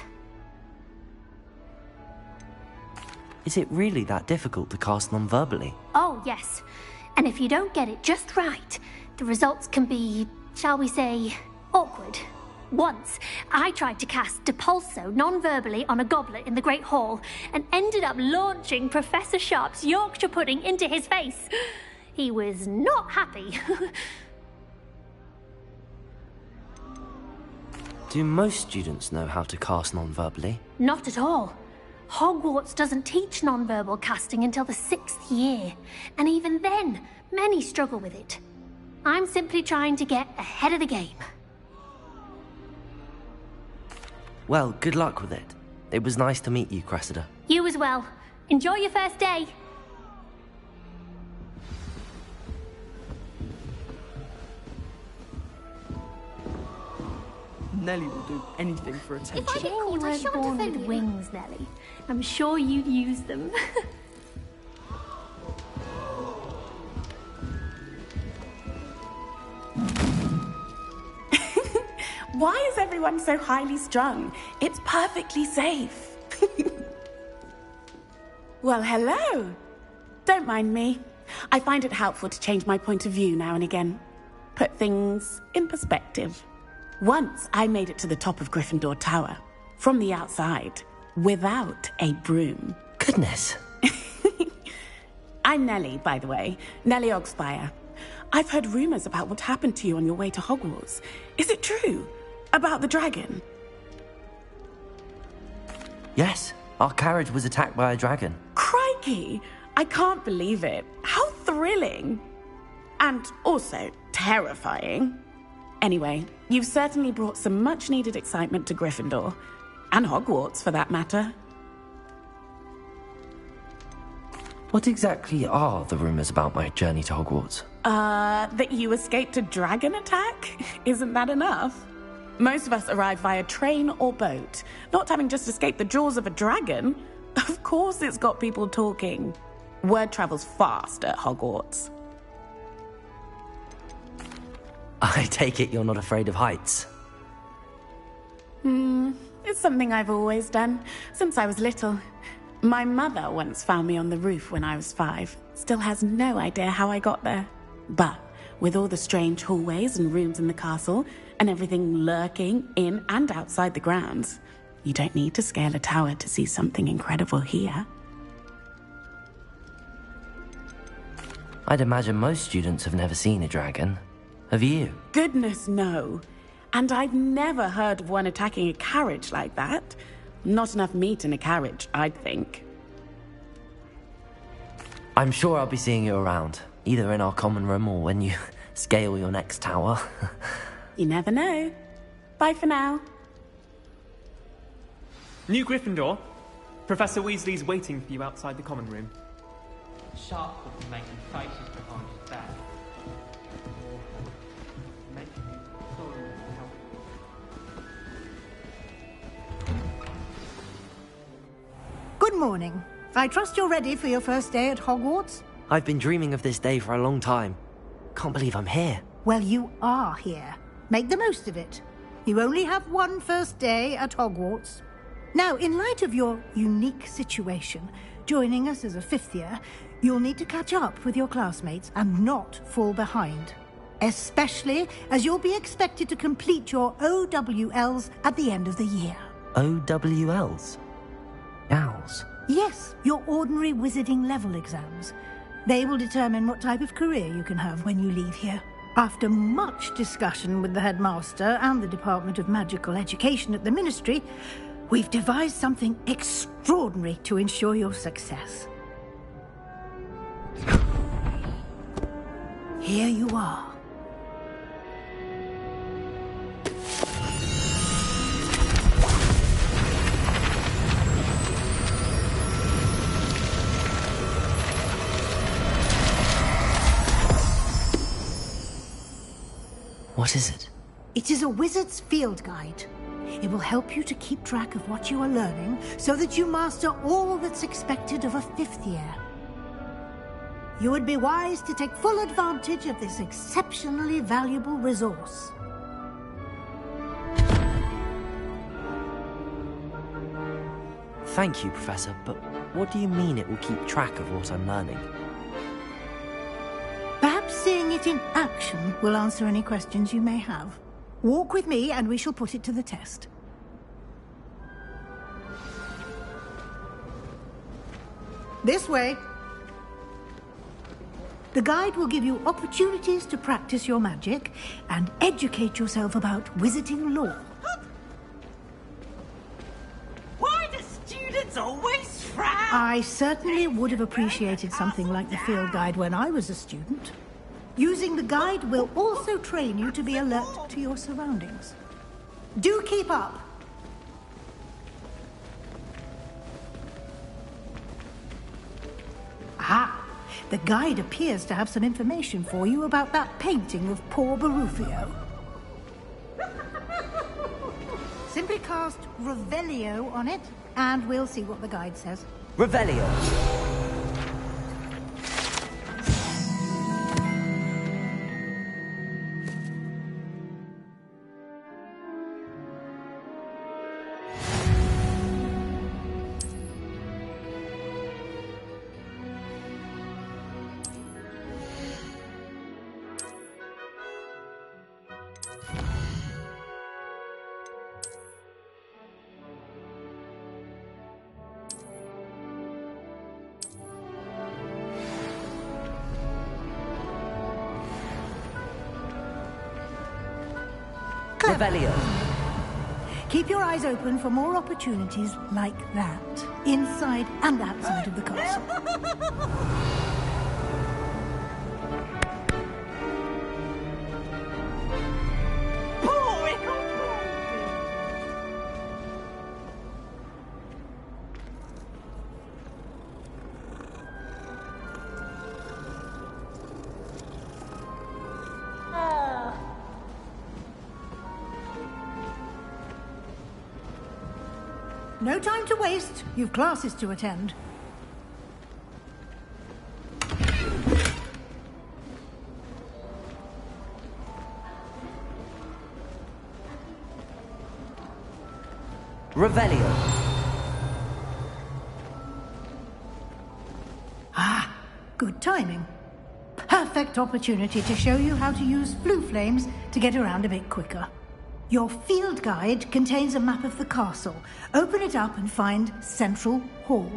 Is it really that difficult to cast non-verbally? Oh, yes. And if you don't get it just right, the results can be, shall we say, awkward. Once, I tried to cast Depulso non-verbally on a goblet in the Great Hall and ended up launching Professor Sharp's Yorkshire pudding into his face. He was not happy. Do most students know how to cast non-verbally? Not at all. Hogwarts doesn't teach non-verbal casting until the 6th year, and even then, many struggle with it. I'm simply trying to get ahead of the game. Well, good luck with it. It was nice to meet you, Cressida. You as well. Enjoy your first day. Nellie will do anything for attention. If I get caught, I shan't born with wings, Nellie. I'm sure you'd use them. Why is everyone so highly strung? It's perfectly safe. Well, hello. Don't mind me. I find it helpful to change my point of view now and again. Put things in perspective. Once I made it to the top of Gryffindor Tower, from the outside, without a broom. Goodness. I'm Nellie, by the way. Nellie Ogspire. I've heard rumors about what happened to you on your way to Hogwarts. Is it true? About the dragon? Yes, our carriage was attacked by a dragon. Crikey! I can't believe it. How thrilling! And also terrifying. Anyway, you've certainly brought some much-needed excitement to Gryffindor. And Hogwarts, for that matter. What exactly are the rumors about my journey to Hogwarts? That you escaped a dragon attack? Isn't that enough? Most of us arrive via train or boat, not having just escaped the jaws of a dragon. Of course it's got people talking. Word travels fast at Hogwarts. I take it you're not afraid of heights. It's something I've always done, since I was little. My mother once found me on the roof when I was 5. Still has no idea how I got there. But with all the strange hallways and rooms in the castle, and everything lurking in and outside the grounds, you don't need to scale a tower to see something incredible here. I'd imagine most students have never seen a dragon. Have you? Goodness, no. And I've never heard of one attacking a carriage like that. Not enough meat in a carriage, I'd think. I'm sure I'll be seeing you around, either in our common room or when you scale your next tower. You never know. Bye for now. New Gryffindor. Professor Weasley's waiting for you outside the common room. Sharp will be making faces behind his back. Good morning. I trust you're ready for your first day at Hogwarts? I've been dreaming of this day for a long time. Can't believe I'm here. Well, you are here. Make the most of it. You only have one first day at Hogwarts. Now, in light of your unique situation, joining us as a 5th year, you'll need to catch up with your classmates and not fall behind. Especially as you'll be expected to complete your OWLs at the end of the year. OWLs? Owls? Yes, your ordinary wizarding level exams. They will determine what type of career you can have when you leave here. After much discussion with the headmaster and the Department of Magical Education at the Ministry, we've devised something extraordinary to ensure your success. Here you are. What is it? It is a wizard's field guide. It will help you to keep track of what you are learning so that you master all that's expected of a 5th year. You would be wise to take full advantage of this exceptionally valuable resource. Thank you, Professor, but what do you mean it will keep track of what I'm learning? Perhaps seeing it in action will answer any questions you may have. Walk with me and we shall put it to the test. This way. The guide will give you opportunities to practice your magic and educate yourself about wizarding lore. Why do students always frown? I certainly would have appreciated something like the field guide when I was a student. Using the guide will also train you to be alert to your surroundings. Do keep up. Ah, the guide appears to have some information for you about that painting of poor Barufio. Simply cast Revelio on it, and we'll see what the guide says. Revelio. Revelio. Keep your eyes open for more opportunities like that, inside and outside of the castle. no time to waste. You've classes to attend. Revelio. Ah, good timing. Perfect opportunity to show you how to use flue flames to get around a bit quicker. Your field guide contains a map of the castle. Open it up and find Central Hall.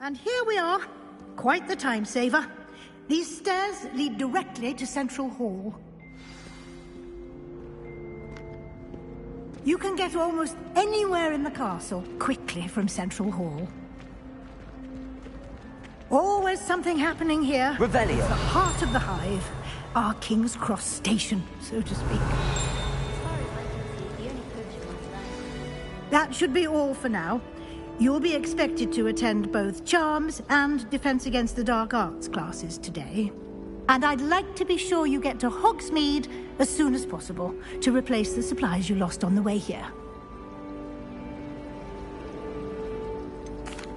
And here we are. Quite the time saver. These stairs lead directly to Central Hall. You can get almost anywhere in the castle quickly from Central Hall. Always something happening here. Revelio. It's the heart of the hive. Our King's Cross station, so to speak. That should be all for now. You'll be expected to attend both Charms and Defense Against the Dark Arts classes today. And I'd like to be sure you get to Hogsmeade as soon as possible to replace the supplies you lost on the way here.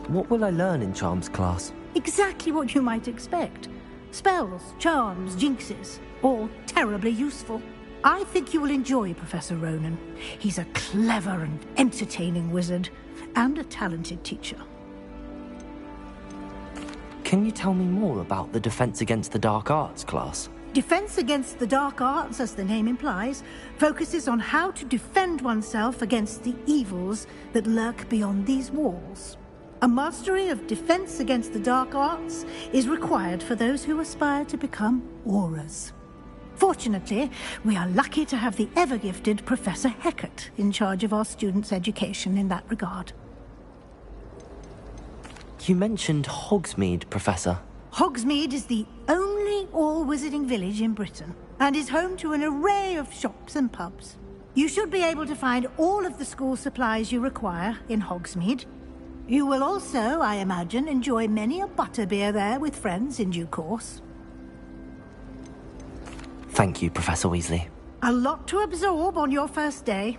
What will I learn in Charms class? Exactly what you might expect. Spells, charms, jinxes, all terribly useful. I think you will enjoy Professor Ronan. He's a clever and entertaining wizard, and a talented teacher. Can you tell me more about the Defense Against the Dark Arts class? Defense Against the Dark Arts, as the name implies, focuses on how to defend oneself against the evils that lurk beyond these walls. A mastery of Defense Against the Dark Arts is required for those who aspire to become Aurors. Fortunately, we are lucky to have the ever-gifted Professor Hecat in charge of our students' education in that regard. You mentioned Hogsmeade, Professor. Hogsmeade is the only all-wizarding village in Britain, and is home to an array of shops and pubs. You should be able to find all of the school supplies you require in Hogsmeade. You will also, I imagine, enjoy many a butterbeer there with friends in due course. Thank you, Professor Weasley. A lot to absorb on your first day,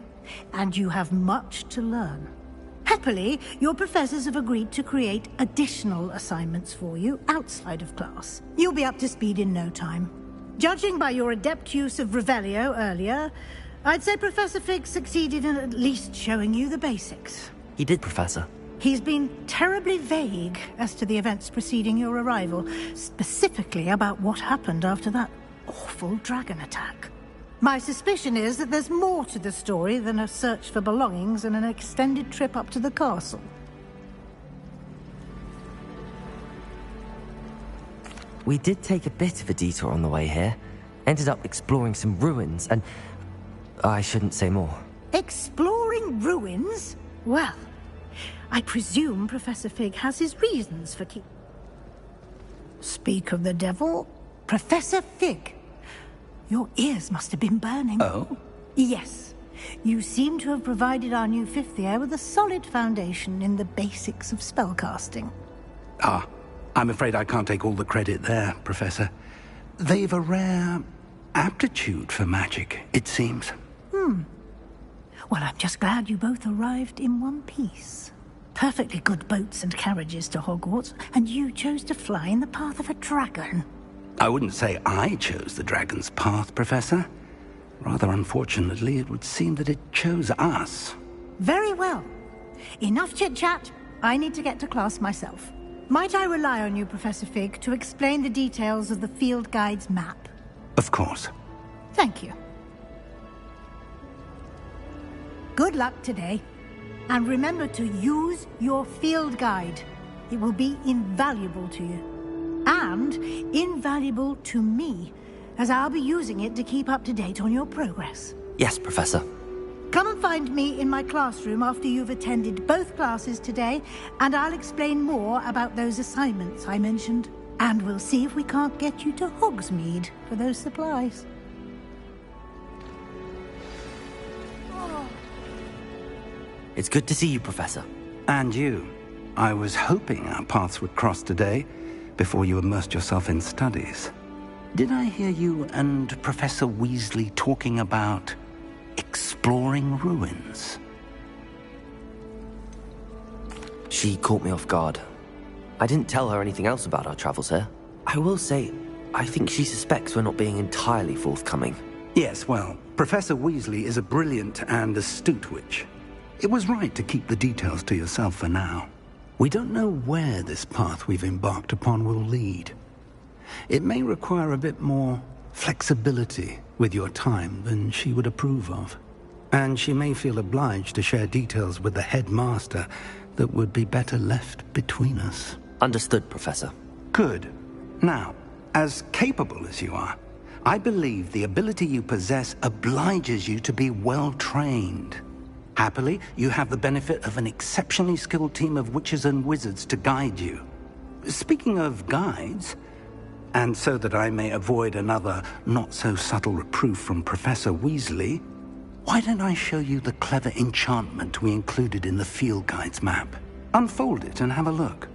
and you have much to learn. Happily, your professors have agreed to create additional assignments for you outside of class. You'll be up to speed in no time. Judging by your adept use of Revelio earlier, I'd say Professor Fig succeeded in at least showing you the basics. He did, Professor. He's been terribly vague as to the events preceding your arrival, specifically about what happened after that awful dragon attack. My suspicion is that there's more to the story than a search for belongings and an extended trip up to the castle. We did take a bit of a detour on the way here. Ended up exploring some ruins and... I shouldn't say more. Exploring ruins? Well, I presume Professor Fig has his reasons for Speak of the devil, Professor Fig. Your ears must have been burning. Oh? Yes. You seem to have provided our new fifth year with a solid foundation in the basics of spellcasting. Ah, I'm afraid I can't take all the credit there, Professor. They've a rare aptitude for magic, it seems. Well, I'm just glad you both arrived in one piece. Perfectly good boats and carriages to Hogwarts, and you chose to fly in the path of a dragon. I wouldn't say I chose the dragon's path, Professor. Rather unfortunately, it would seem that it chose us. Very well. Enough chit-chat. I need to get to class myself. Might I rely on you, Professor Fig, to explain the details of the field guide's map? Of course. Thank you. Good luck today. And remember to use your field guide. It will be invaluable to you. And invaluable to me, as I'll be using it to keep up to date on your progress. Yes, Professor. Come and find me in my classroom after you've attended both classes today, and I'll explain more about those assignments I mentioned. And we'll see if we can't get you to Hogsmeade for those supplies. It's good to see you, Professor. And you. I was hoping our paths would cross today, before you immersed yourself in studies. Did I hear you and Professor Weasley talking about exploring ruins? She caught me off guard. I didn't tell her anything else about our travels here. I will say, I think she suspects we're not being entirely forthcoming. Yes, well, Professor Weasley is a brilliant and astute witch. It was right to keep the details to yourself for now. We don't know where this path we've embarked upon will lead. It may require a bit more flexibility with your time than she would approve of. And she may feel obliged to share details with the headmaster that would be better left between us. Understood, Professor. Good. Now, as capable as you are, I believe the ability you possess obliges you to be well-trained. Happily, you have the benefit of an exceptionally skilled team of witches and wizards to guide you. Speaking of guides, and so that I may avoid another not-so-subtle reproof from Professor Weasley, why don't I show you the clever enchantment we included in the field guide's map? Unfold it and have a look.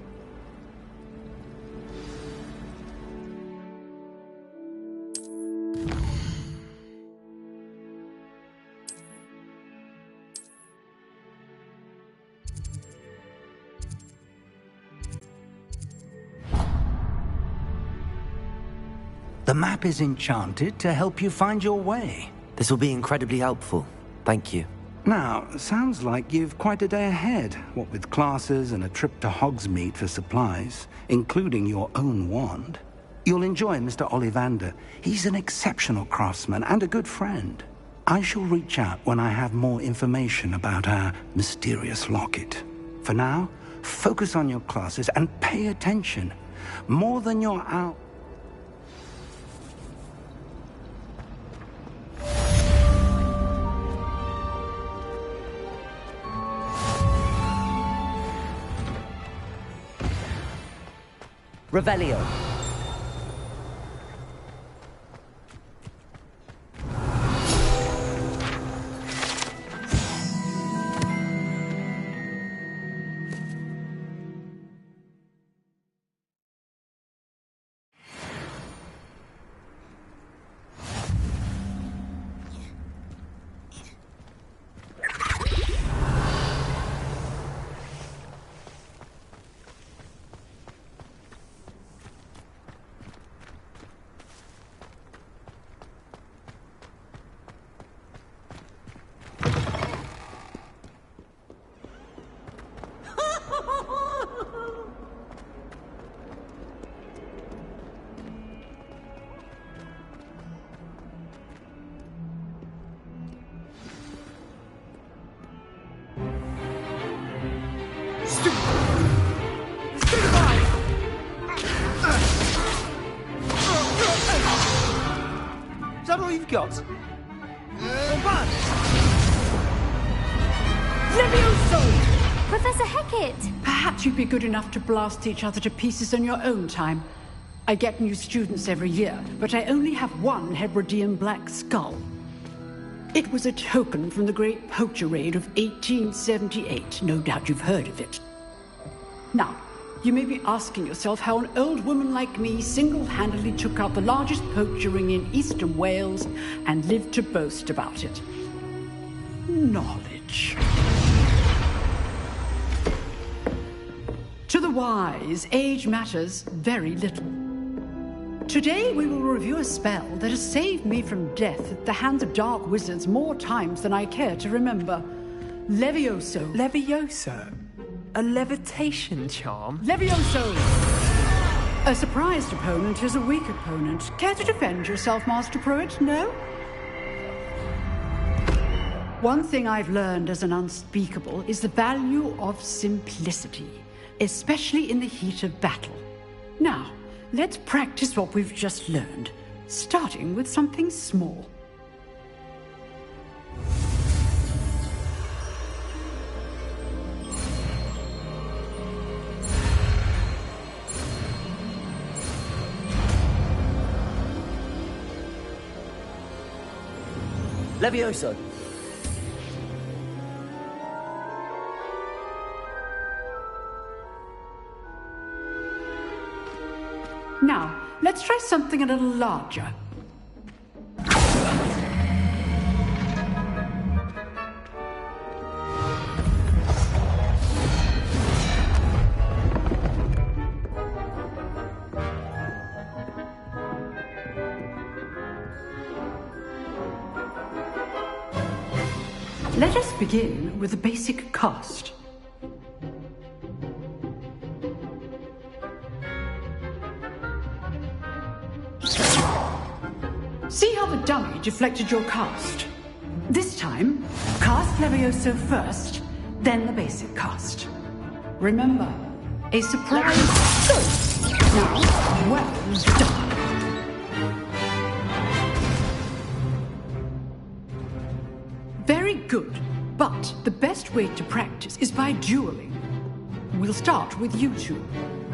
The map is enchanted to help you find your way. This will be incredibly helpful. Thank you. Now, sounds like you've quite a day ahead, what with classes and a trip to Hogsmeade for supplies, including your own wand. You'll enjoy Mr. Ollivander. He's an exceptional craftsman and a good friend. I shall reach out when I have more information about our mysterious locket. For now, focus on your classes and pay attention. More than you're out. Revelio. Is that all you've got? Levioso! Professor Hecat! Perhaps you'd be good enough to blast each other to pieces on your own time. I get new students every year, but I only have one Hebridean black skull. It was a token from the Great Poacher Raid of 1878. No doubt you've heard of it. Now, you may be asking yourself how an old woman like me single-handedly took out the largest poacher ring in eastern Wales and lived to boast about it. Knowledge. To the wise, age matters very little. Today we will review a spell that has saved me from death at the hands of dark wizards more times than I care to remember. Levioso. Levioso? A levitation charm? Levioso! A surprised opponent is a weak opponent. Care to defend yourself, Master Pruitt? No? One thing I've learned as an unspeakable is the value of simplicity, especially in the heat of battle. Now, let's practice what we've just learned, starting with something small. Levioso! Now, let's try something a little larger. Let us begin with the basic cast. See how the dummy deflected your cast? This time, cast Levioso first, then the basic cast. Remember, a surprise. Good. Now, well done. Very good, but the best way to practice is by dueling. We'll start with you two.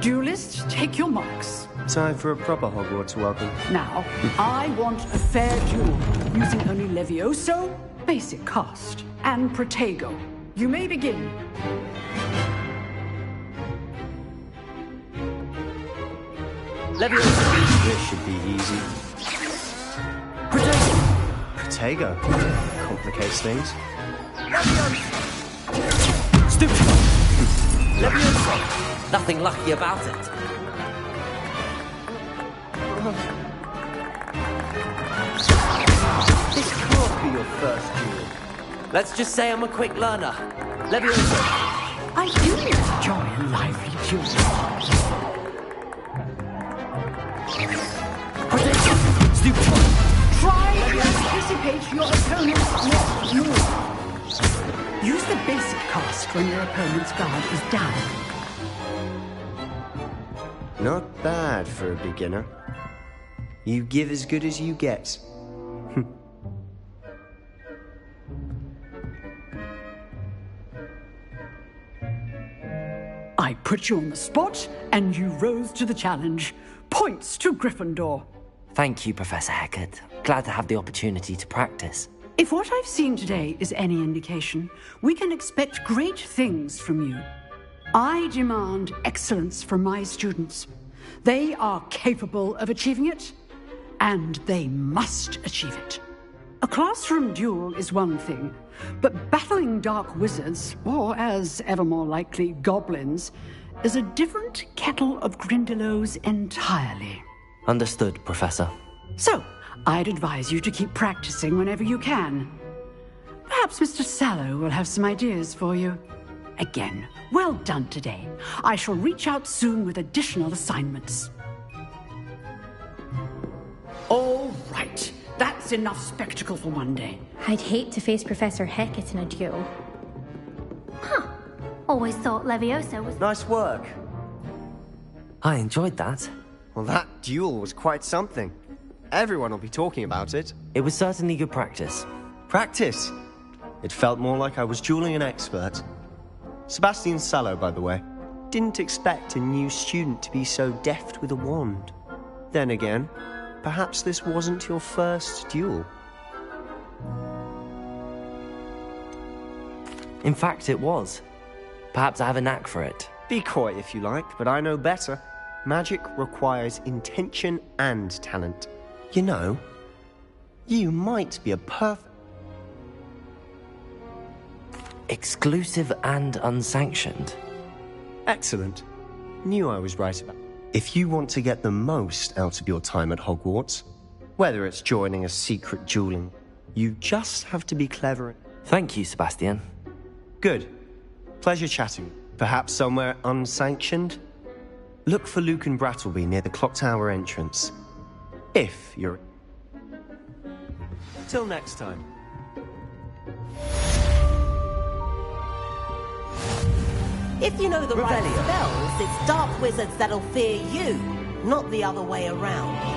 Duelists, take your marks. Time for a proper Hogwarts welcome. Now, I want a fair duel, using only Levioso, basic cast, and Protego. You may begin. Levioso! This should be easy. Protego. Complicates things. Stupid! Levioso! Nothing lucky about it. This can't be your first duel. Let's just say I'm a quick learner. Levioso! I do enjoy a lively duel. Stupid! Try to anticipate your opponent's next move. Use the basic cast when your opponent's guard is down. Not bad for a beginner. You give as good as you get. I put you on the spot, and you rose to the challenge. Points to Gryffindor. Thank you, Professor Hecat. Glad to have the opportunity to practice. If what I've seen today is any indication, we can expect great things from you. I demand excellence from my students. They are capable of achieving it, and they must achieve it. A classroom duel is one thing, but battling dark wizards, or as ever more likely, goblins, is a different kettle of Grindylows entirely. Understood, Professor. So, I'd advise you to keep practicing whenever you can. Perhaps Mr. Sallow will have some ideas for you. Again, well done today. I shall reach out soon with additional assignments. All right. That's enough spectacle for one day. I'd hate to face Professor Hecat in a duel. Huh. Always thought Levioso was... Nice work. I enjoyed that. Well, that duel was quite something. Everyone will be talking about it. It was certainly good practice. Practice? It felt more like I was dueling an expert. Sebastian Sallow, by the way. Didn't expect a new student to be so deft with a wand. Then again, perhaps this wasn't your first duel. In fact, it was. Perhaps I have a knack for it. Be coy if you like, but I know better. Magic requires intention and talent. You know, you might be a perfect... Exclusive and unsanctioned. Excellent. Knew I was right about it. If you want to get the most out of your time at Hogwarts, whether it's joining a secret dueling, you just have to be clever. Thank you, Sebastian. Good. Pleasure chatting. Perhaps somewhere unsanctioned? Look for Luke and Brattleby near the clock tower entrance. If you're... Till next time. If you know the right spells, it's dark wizards that'll fear you, not the other way around.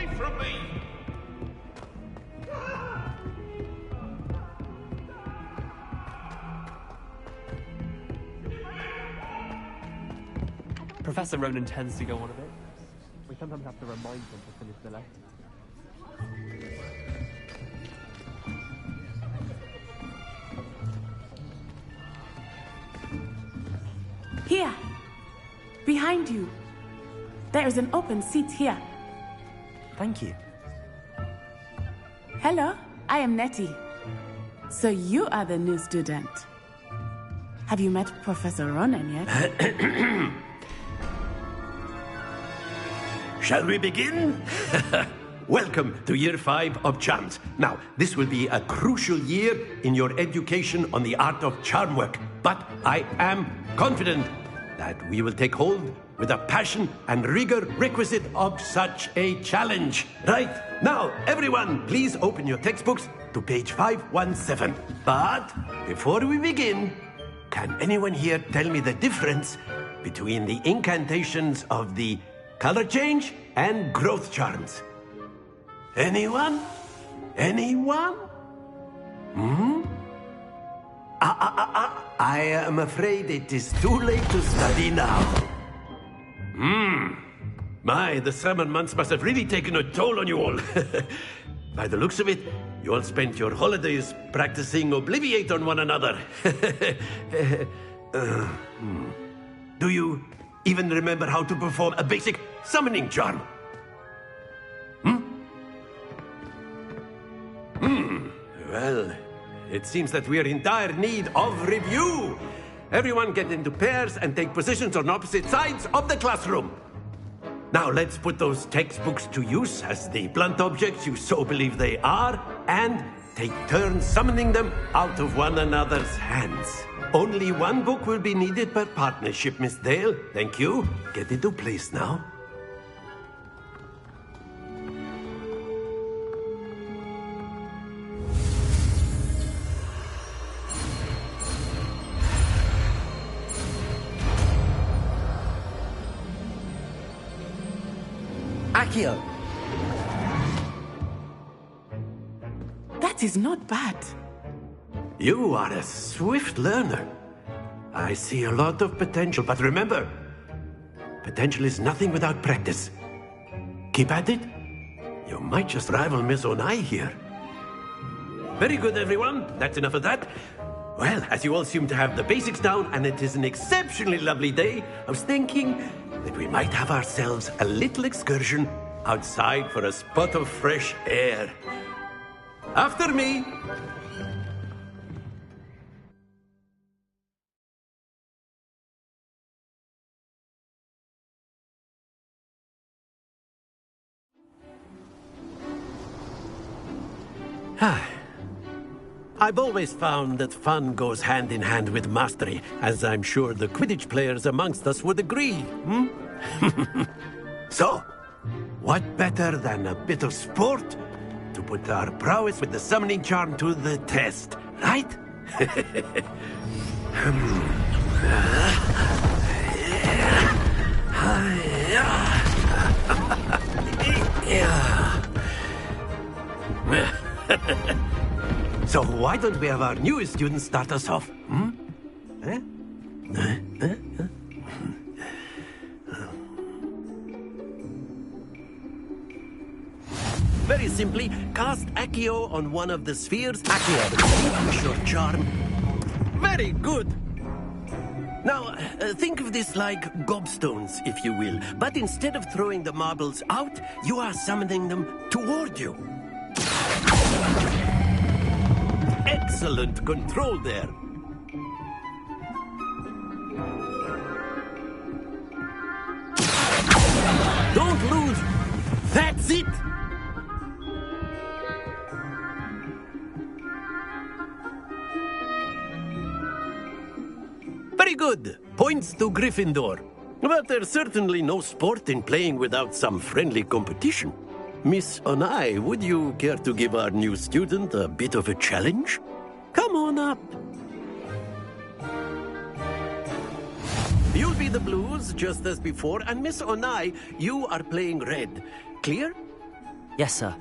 away from me! Professor Ronan tends to go on a bit. We sometimes have to remind him to finish the lesson. Here! Behind you. There is an open seat here. Thank you. Hello, I am Nettie. So you are the new student. Have you met Professor Ronan yet? Shall we begin? Welcome to Year 5 of Charms. Now, this will be a crucial year in your education on the art of charm work. But I am confident that we will take hold with the passion and rigor requisite of such a challenge. Right, now, everyone, please open your textbooks to page 517. But before we begin, can anyone here tell me the difference between the incantations of the color change and growth charms? Anyone? Anyone? I am afraid it is too late to study now. My, the summer months must have really taken a toll on you all. By the looks of it, you all spent your holidays practicing Obliviate on one another. Do you even remember how to perform a basic summoning charm? Well, it seems that we are in dire need of review. Everyone get into pairs and take positions on opposite sides of the classroom. Now let's put those textbooks to use as the blunt objects you so believe they are, and take turns summoning them out of one another's hands. Only one book will be needed per partnership, Miss Dale. Thank you. Get into place now. Accio! That is not bad. You are a swift learner. I see a lot of potential, but remember, potential is nothing without practice. Keep at it. You might just rival Miss Onai here. Very good, everyone. That's enough of that. Well, as you all seem to have the basics down, and it is an exceptionally lovely day, I was thinking that we might have ourselves a little excursion outside for a spot of fresh air. After me! I've always found that fun goes hand in hand with mastery, as I'm sure the Quidditch players amongst us would agree. So, what better than a bit of sport to put our prowess with the summoning charm to the test, right? So why don't we have our newest student start us off? Very simply, cast Accio on one of the spheres. Accio, your charm. Very good. Now, think of this like gobstones, if you will. But instead of throwing the marbles out, you are summoning them toward you. Excellent control there. Don't lose. That's it. Very good. Points to Gryffindor. But there's certainly no sport in playing without some friendly competition. Miss Onai, would you care to give our new student a bit of a challenge? Come on up. You'll be the blues, just as before, and Miss Onai, you are playing red. Clear? Yes, sir.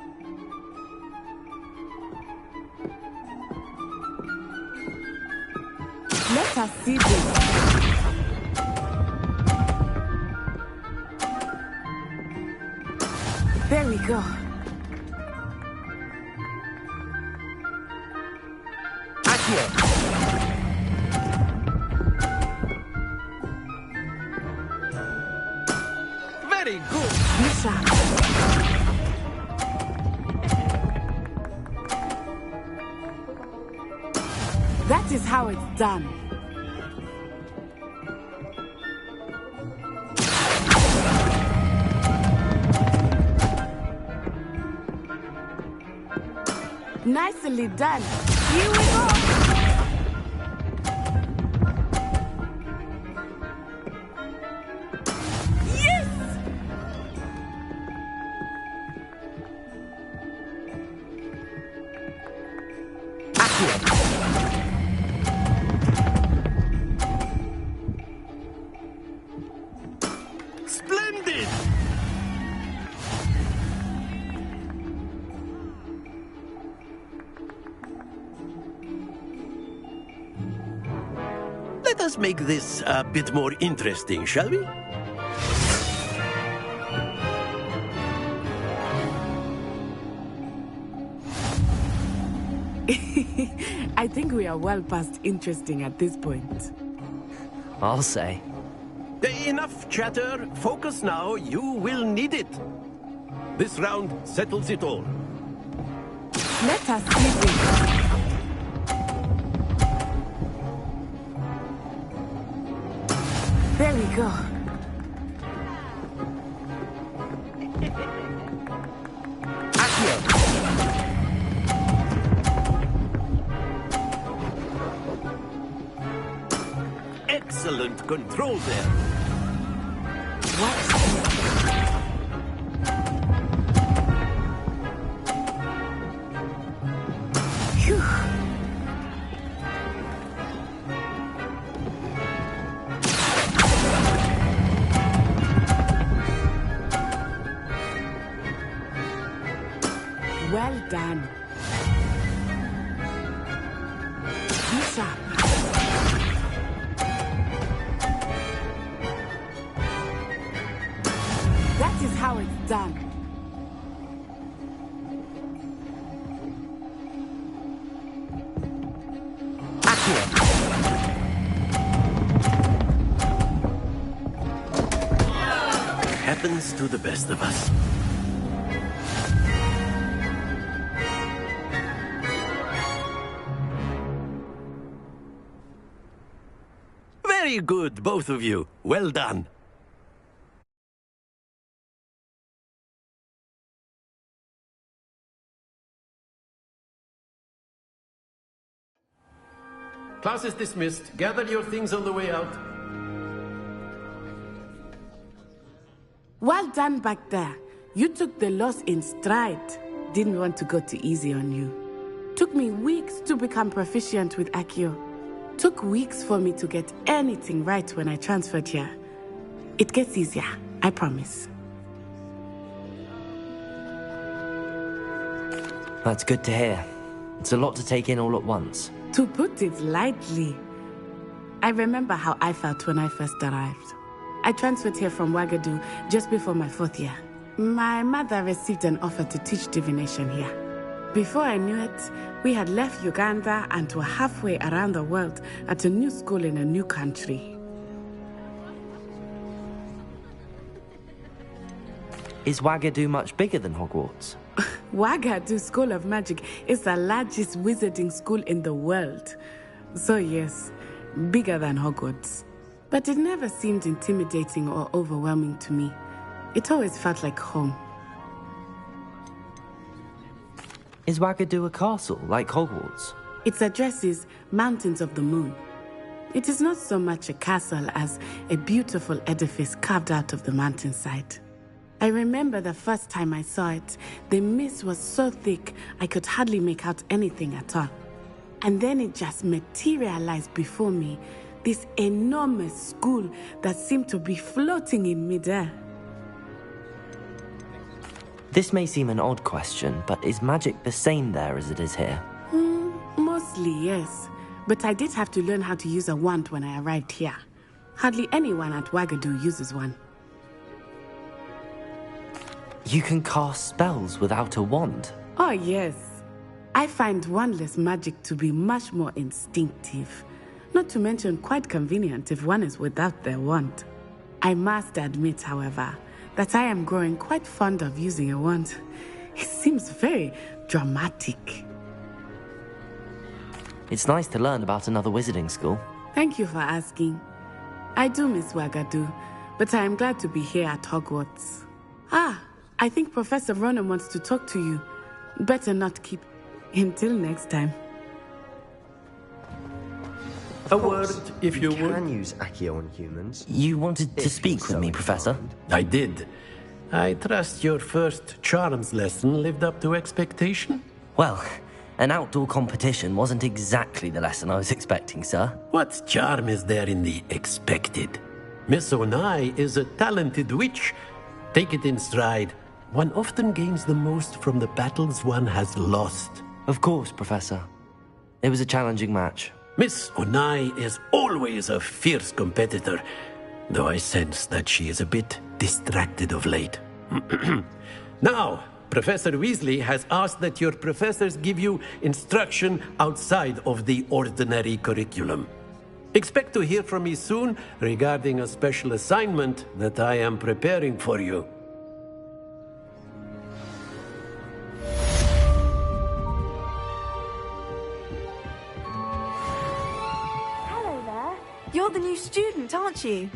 Let us see this. There we go. Very good. Misha. That is how it's done. Nicely done. Here we go. Yes! Splendid! Let us make this a bit more interesting, shall we? I think we are well past interesting at this point. I'll say. Enough chatter. Focus now. You will need it. This round settles it all. Let us see this. There we go. Excellent control there. Phew. Well done. Misha. That is how it's done. Happens to the best of us. Very good, both of you. Well done. Class is dismissed. Gather your things on the way out. Well done back there. You took the loss in stride. Didn't want to go too easy on you. Took me weeks to become proficient with Accio. Took weeks for me to get anything right when I transferred here. It gets easier, I promise. That's good to hear. It's a lot to take in all at once. To put it lightly, I remember how I felt when I first arrived. I transferred here from Wagadu just before my 4th year. My mother received an offer to teach divination here. Before I knew it, we had left Uganda and were halfway around the world at a new school in a new country. Is Wagadu much bigger than Hogwarts? Wagadu School of Magic is the largest wizarding school in the world. So yes, bigger than Hogwarts. But it never seemed intimidating or overwhelming to me. It always felt like home. Is Wagadu a castle, like Hogwarts? Its address is Mountains of the Moon. It is not so much a castle as a beautiful edifice carved out of the mountainside. I remember the first time I saw it, the mist was so thick I could hardly make out anything at all. And then it just materialized before me, this enormous school that seemed to be floating in midair. This may seem an odd question, but is magic the same there as it is here? Mostly, yes. But I did have to learn how to use a wand when I arrived here. Hardly anyone at Wagadu uses one. You can cast spells without a wand? Oh, yes. I find wandless magic to be much more instinctive. Not to mention quite convenient if one is without their wand. I must admit, however, that I am growing quite fond of using a wand. It seems very dramatic. It's nice to learn about another wizarding school. Thank you for asking. I do miss Wagadu, but I am glad to be here at Hogwarts. I think Professor Ronan wants to talk to you. Better not keep... Until next time. A word, if you would. You can use Accio on humans. You wanted to speak with me, Professor? I did. I trust your first charms lesson lived up to expectation? Well, an outdoor competition wasn't exactly the lesson I was expecting, sir. What charm is there in the expected? Miss Onai is a talented witch. Take it in stride. One often gains the most from the battles one has lost. Of course, Professor. It was a challenging match. Miss Onai is always a fierce competitor, though I sense that she is a bit distracted of late. Now, Professor Weasley has asked that your professors give you instruction outside of the ordinary curriculum. Expect to hear from me soon regarding a special assignment that I am preparing for you. Hello there. You're the new student, aren't you?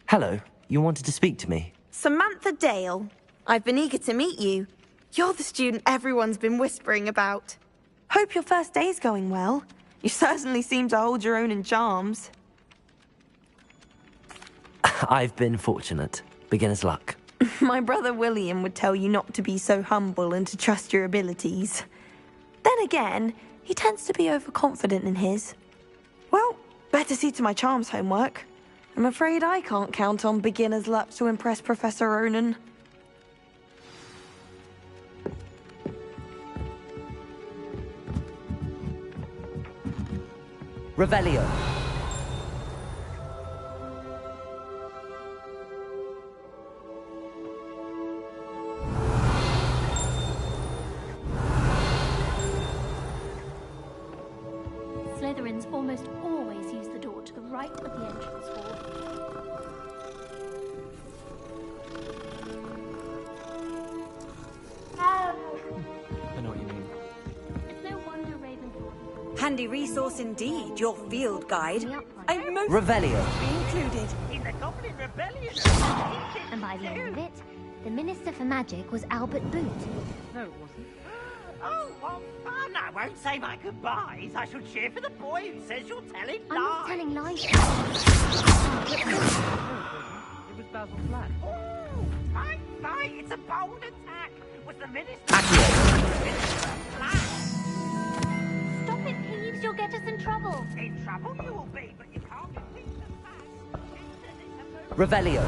Hello. You wanted to speak to me? Samantha Dale. I've been eager to meet you. You're the student everyone's been whispering about. Hope your first day's going well. You certainly seem to hold your own in charms. I've been fortunate. Beginner's luck. My brother William would tell you not to be so humble and to trust your abilities. Then again, he tends to be overconfident in his. Well, better see to my charms homework. I'm afraid I can't count on beginner's luck to impress Professor Ronan. Revelio. Slytherins almost always use the door to the right of the entrance hall. I know what you mean. It's no wonder Ravenclaw... Handy resource indeed, your field guide. I'm most Revelio. included. In the Goblin Rebellion. And by the end of it, the Minister for Magic was Albert Boot. No, it wasn't. Oh, what fun! I won't say my goodbyes. I shall cheer for the boy who says you're telling lies. I'm not telling lies. It was Basil Black. Oh, fight! It's a bold attack. Was the Minister... Stop it, Peeves. You'll get us in trouble. In trouble you will be, but you can't repeat the fact. Revelio.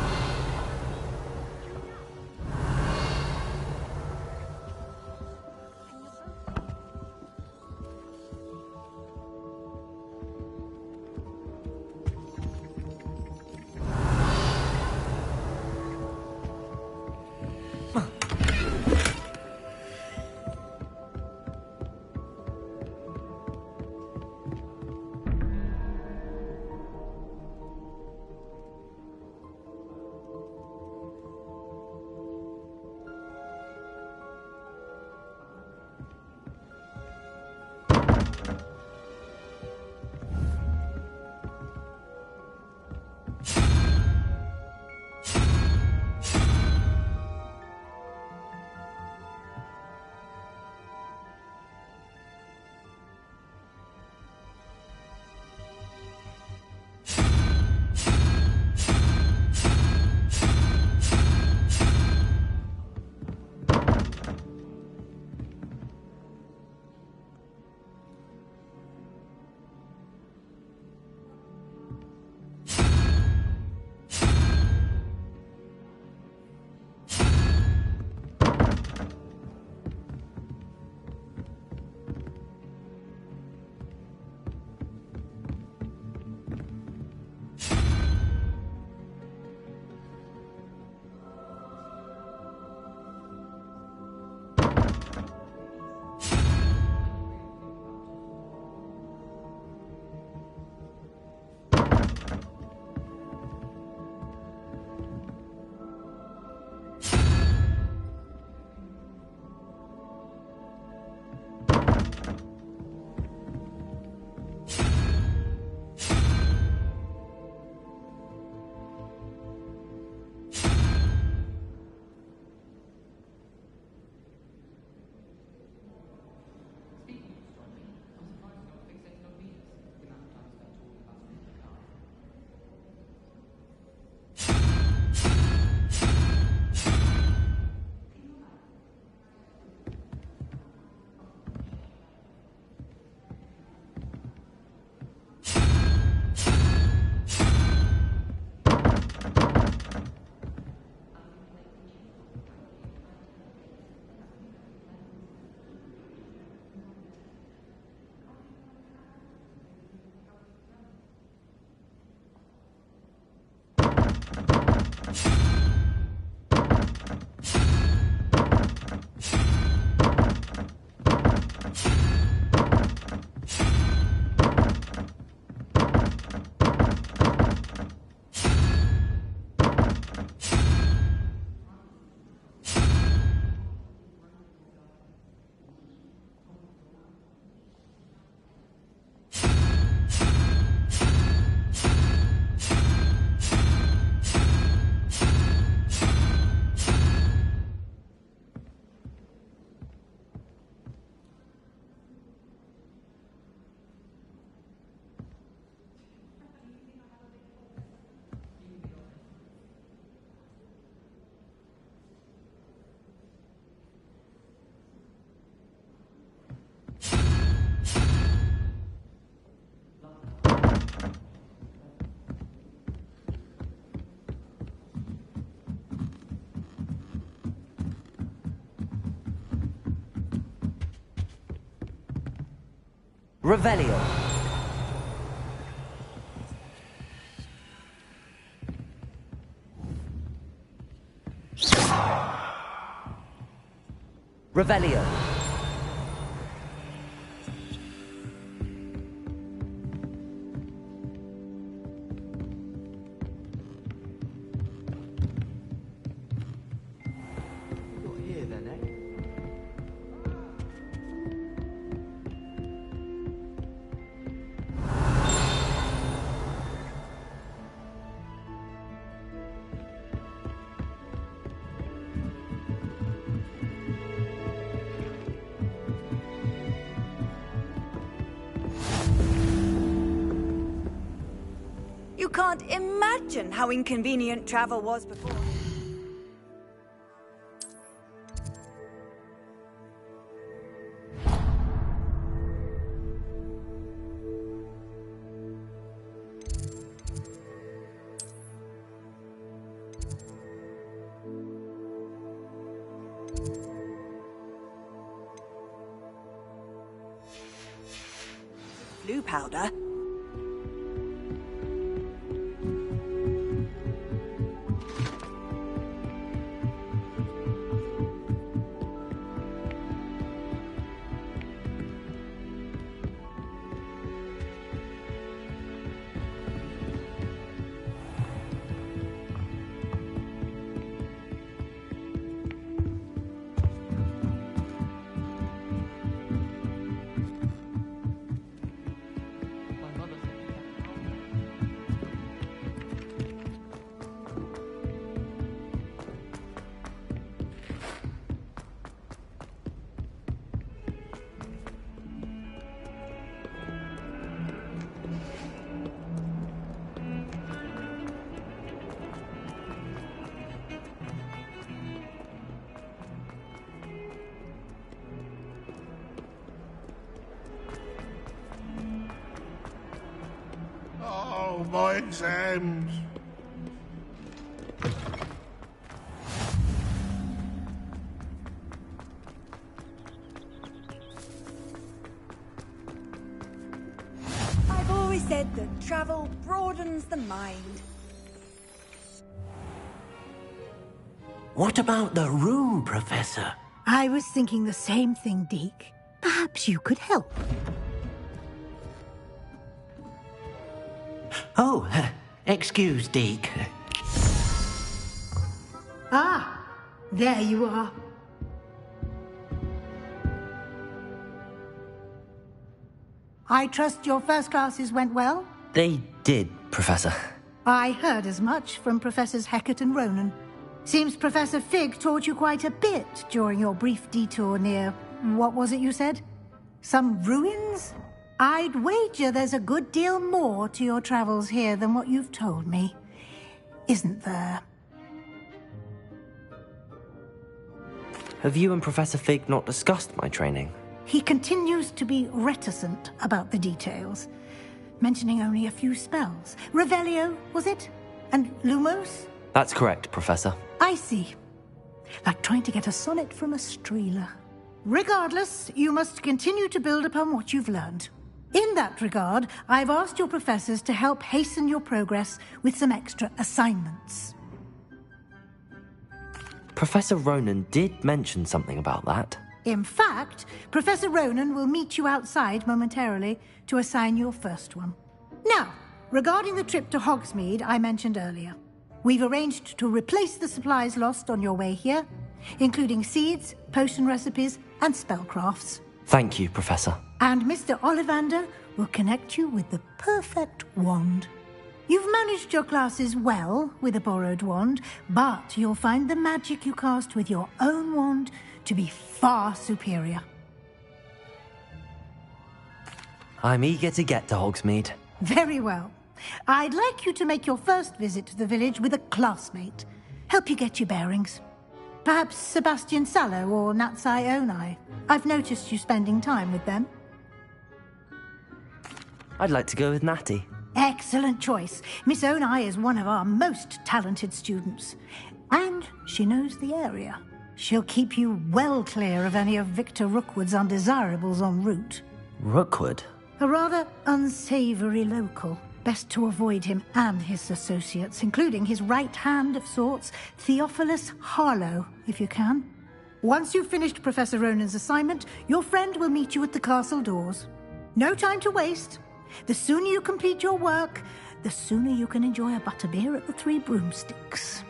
Revelio. Revelio. Here then, eh? You can't imagine how inconvenient travel was before. Blue powder? Oh, my exams. I've always said that travel broadens the mind. What about the room, Professor? I was thinking the same thing, Deke. Perhaps you could help. Oh, excuse, Deke. Ah, there you are. I trust your first classes went well? They did, Professor. I heard as much from Professors Hecat and Ronan. Seems Professor Fig taught you quite a bit during your brief detour near... what was it you said? Some ruins? I'd wager there's a good deal more to your travels here than what you've told me. Isn't there? Have you and Professor Fig not discussed my training? He continues to be reticent about the details, mentioning only a few spells. Revelio, was it? And Lumos? That's correct, Professor. I see. Like trying to get a sonnet from a streeler. Regardless, you must continue to build upon what you've learned. In that regard, I've asked your professors to help hasten your progress with some extra assignments. Professor Ronan did mention something about that. In fact, Professor Ronan will meet you outside momentarily to assign your first one. Now, regarding the trip to Hogsmeade I mentioned earlier, we've arranged to replace the supplies lost on your way here, including seeds, potion recipes, and spellcrafts. Thank you, Professor. And Mr. Ollivander will connect you with the perfect wand. You've managed your classes well with a borrowed wand, but you'll find the magic you cast with your own wand to be far superior. I'm eager to get to Hogsmeade. Very well. I'd like you to make your first visit to the village with a classmate. Help you get your bearings. Perhaps Sebastian Sallow or Natsai Onai. I've noticed you spending time with them. I'd like to go with Natty. Excellent choice. Miss Onai is one of our most talented students. And she knows the area. She'll keep you well clear of any of Victor Rookwood's undesirables en route. Rookwood? A rather unsavory local. Best to avoid him and his associates, including his right hand of sorts, Theophilus Harlow, if you can. Once you've finished Professor Ronan's assignment, your friend will meet you at the castle doors. No time to waste. The sooner you complete your work, the sooner you can enjoy a butterbeer at the Three Broomsticks.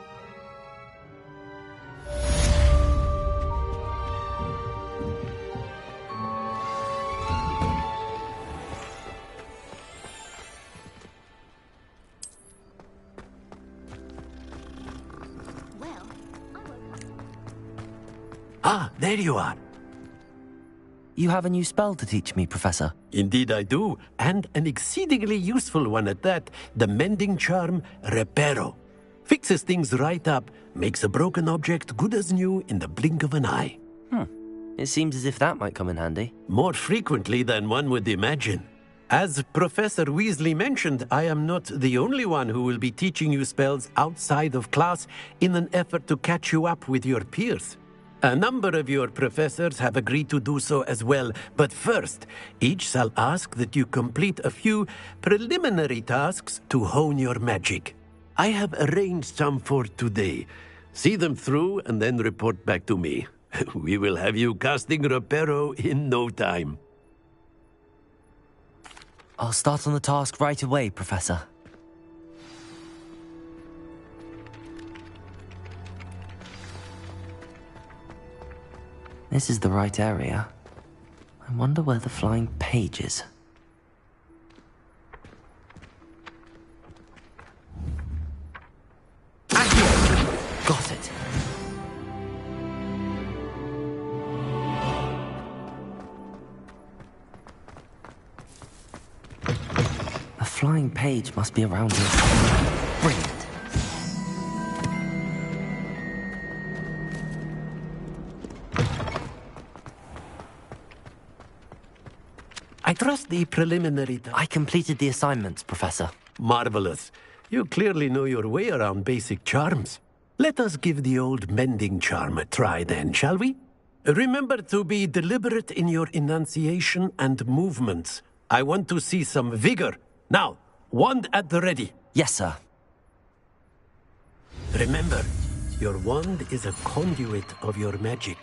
Ah, there you are. You have a new spell to teach me, Professor. Indeed I do, and an exceedingly useful one at that. The mending charm, Reparo. Fixes things right up, makes a broken object good as new in the blink of an eye. It seems as if that might come in handy. More frequently than one would imagine. As Professor Weasley mentioned, I am not the only one who will be teaching you spells outside of class in an effort to catch you up with your peers. A number of your professors have agreed to do so as well, but first, each shall ask that you complete a few preliminary tasks to hone your magic. I have arranged some for today. See them through and then report back to me. We will have you casting Reparo in no time. I'll start on the task right away, Professor. This is the right area. I wonder where the flying page is. Got it. The flying page must be around here. Brilliant. I trust the preliminary... I completed the assignments, Professor. Marvelous. You clearly know your way around basic charms. Let us give the old mending charm a try then, shall we? Remember to be deliberate in your enunciation and movements. I want to see some vigor. Now, wand at the ready. Yes, sir. Remember, your wand is a conduit of your magic.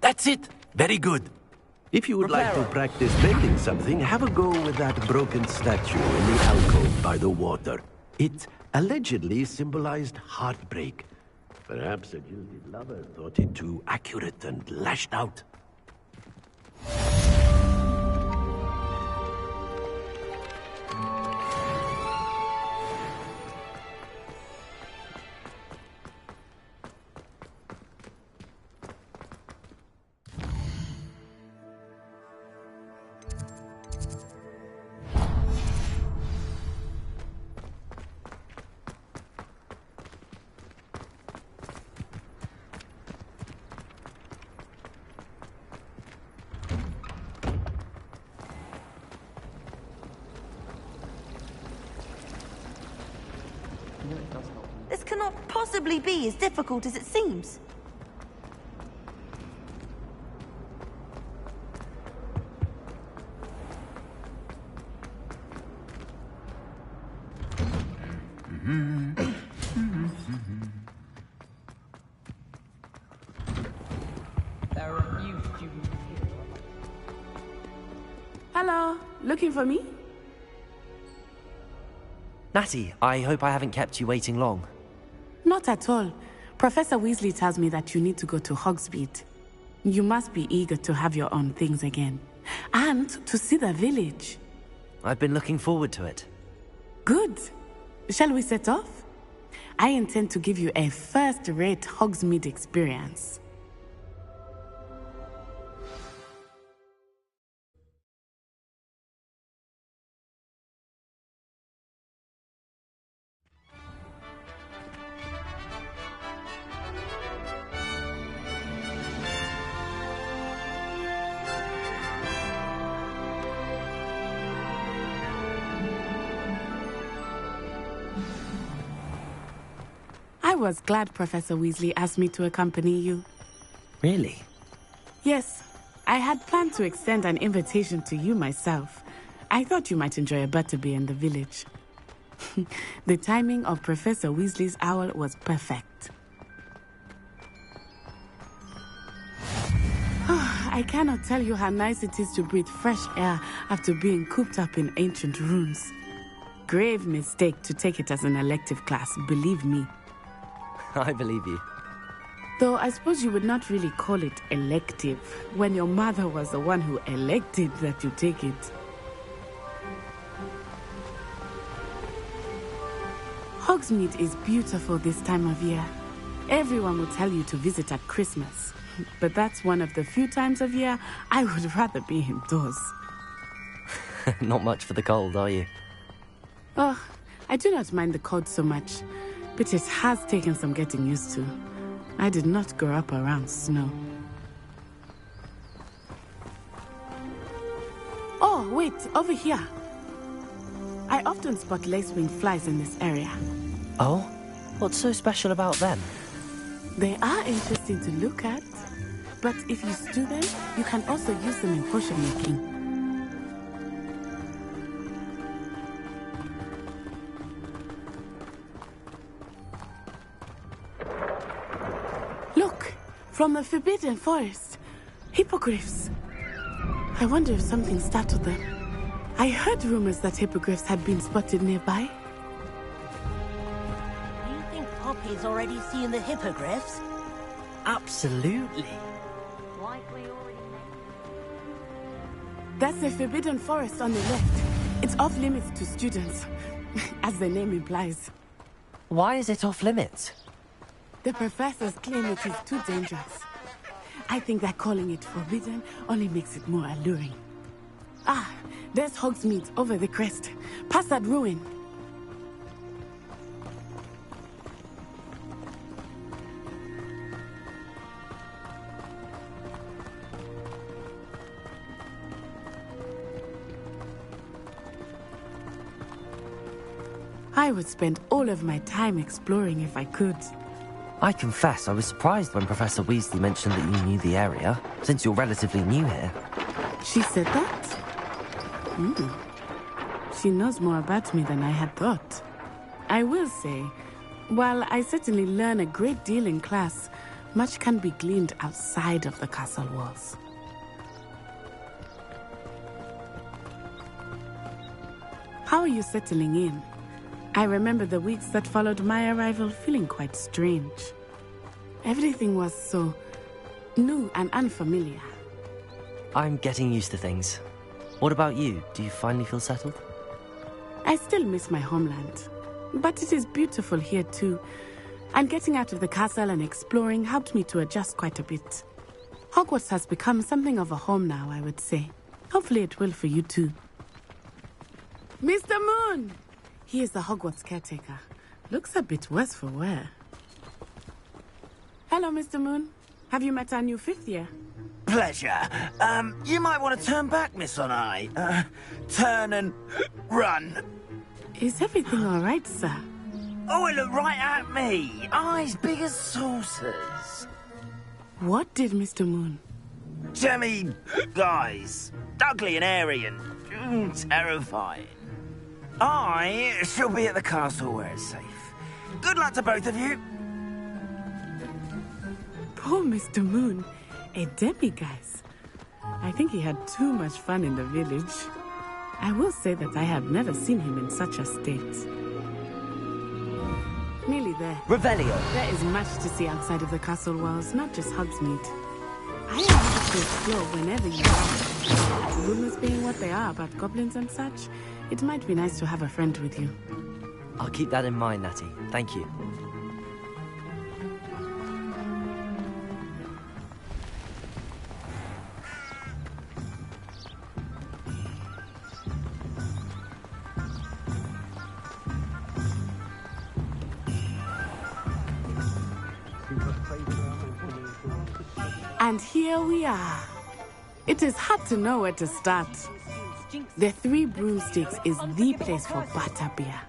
That's it! Very good. If you would like to practice mending something, have a go with that broken statue in the alcove by the water. It allegedly symbolized heartbreak. Perhaps a jilted lover thought it too accurate and lashed out. This cannot possibly be as difficult as it seems. There are a few students here. Hello, looking for me? Natty, I hope I haven't kept you waiting long. Not at all. Professor Weasley tells me that you need to go to Hogsmeade. You must be eager to have your own things again. And to see the village. I've been looking forward to it. Good. Shall we set off? I intend to give you a first-rate Hogsmeade experience. was glad Professor Weasley asked me to accompany you. Really? Yes, I had planned to extend an invitation to you myself. I thought you might enjoy a butterbeer in the village. The timing of Professor Weasley's owl was perfect. I cannot tell you how nice it is to breathe fresh air after being cooped up in ancient ruins. Grave mistake to take it as an elective class, believe me. I believe you. Though I suppose you would not really call it elective when your mother was the one who elected that you take it. Hogsmeade is beautiful this time of year. Everyone will tell you to visit at Christmas. But that's one of the few times of year I would rather be indoors. Not much for the cold, are you? Oh, I do not mind the cold so much, but it has taken some getting used to. I did not grow up around snow. Oh, wait, over here. I often spot lacewing flies in this area. Oh? What's so special about them? They are interesting to look at, but if you stew them, you can also use them in potion making. Look, from the Forbidden Forest, hippogriffs. I wonder if something startled them. I heard rumors that hippogriffs had been spotted nearby. Do you think Poppy's already seen the hippogriffs? Absolutely. That's the Forbidden Forest on the left. It's off limits to students, as the name implies. Why is it off limits? The professors claim it is too dangerous. I think that calling it forbidden only makes it more alluring. Ah, there's Hogsmeade over the crest, past that ruin. I would spend all of my time exploring if I could. I confess I was surprised when Professor Weasley mentioned that you knew the area, since you're relatively new here. She said that? She knows more about me than I had thought. I will say, while I certainly learn a great deal in class, much can be gleaned outside of the castle walls. How are you settling in? I remember the weeks that followed my arrival feeling quite strange. Everything was so new and unfamiliar. I'm getting used to things. What about you? Do you finally feel settled? I still miss my homeland, but it is beautiful here too. And getting out of the castle and exploring helped me to adjust quite a bit. Hogwarts has become something of a home now, I would say. Hopefully it will for you too. Mr. Moon! He is the Hogwarts caretaker. Looks a bit worse for wear. Hello, Mr. Moon. Have you met our new 5th year? Pleasure. You might want to turn back, Miss On-Eye. Turn and run. Is everything all right, sir? Oh, it looked right at me. Eyes big as saucers. What did Mr. Moon? Jemmy guys. Ugly and airy and terrifying. I shall be at the castle where it's safe. Good luck to both of you. Poor Mr. Moon. A demiguise. I think he had too much fun in the village. I will say that I have never seen him in such a state. Nearly there. Revelio. There is much to see outside of the castle walls, not just Hogsmeade. I am ready to explore whenever you are. Rumors being what they are about goblins and such, it might be nice to have a friend with you. I'll keep that in mind, Natty. Thank you. And here we are. It is hard to know where to start. The Three Broomsticks is the place for butterbeer.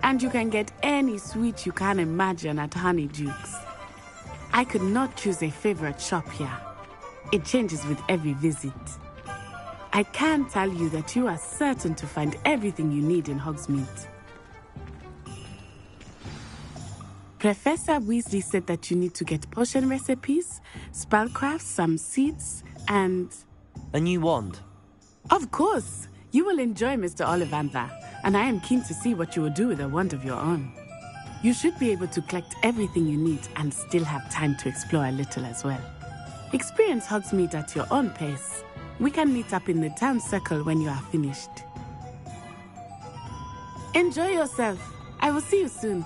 And you can get any sweet you can imagine at Honeyduke's. I could not choose a favorite shop here. It changes with every visit. I can tell you that you are certain to find everything you need in Hogsmeade. Professor Weasley said that you need to get potion recipes, spellcrafts, some seeds, and... A new wand. Of course! You will enjoy Mr. Ollivander, and I am keen to see what you will do with a wand of your own. You should be able to collect everything you need and still have time to explore a little as well. Experience Hogsmeade at your own pace. We can meet up in the town circle when you are finished. Enjoy yourself. I will see you soon.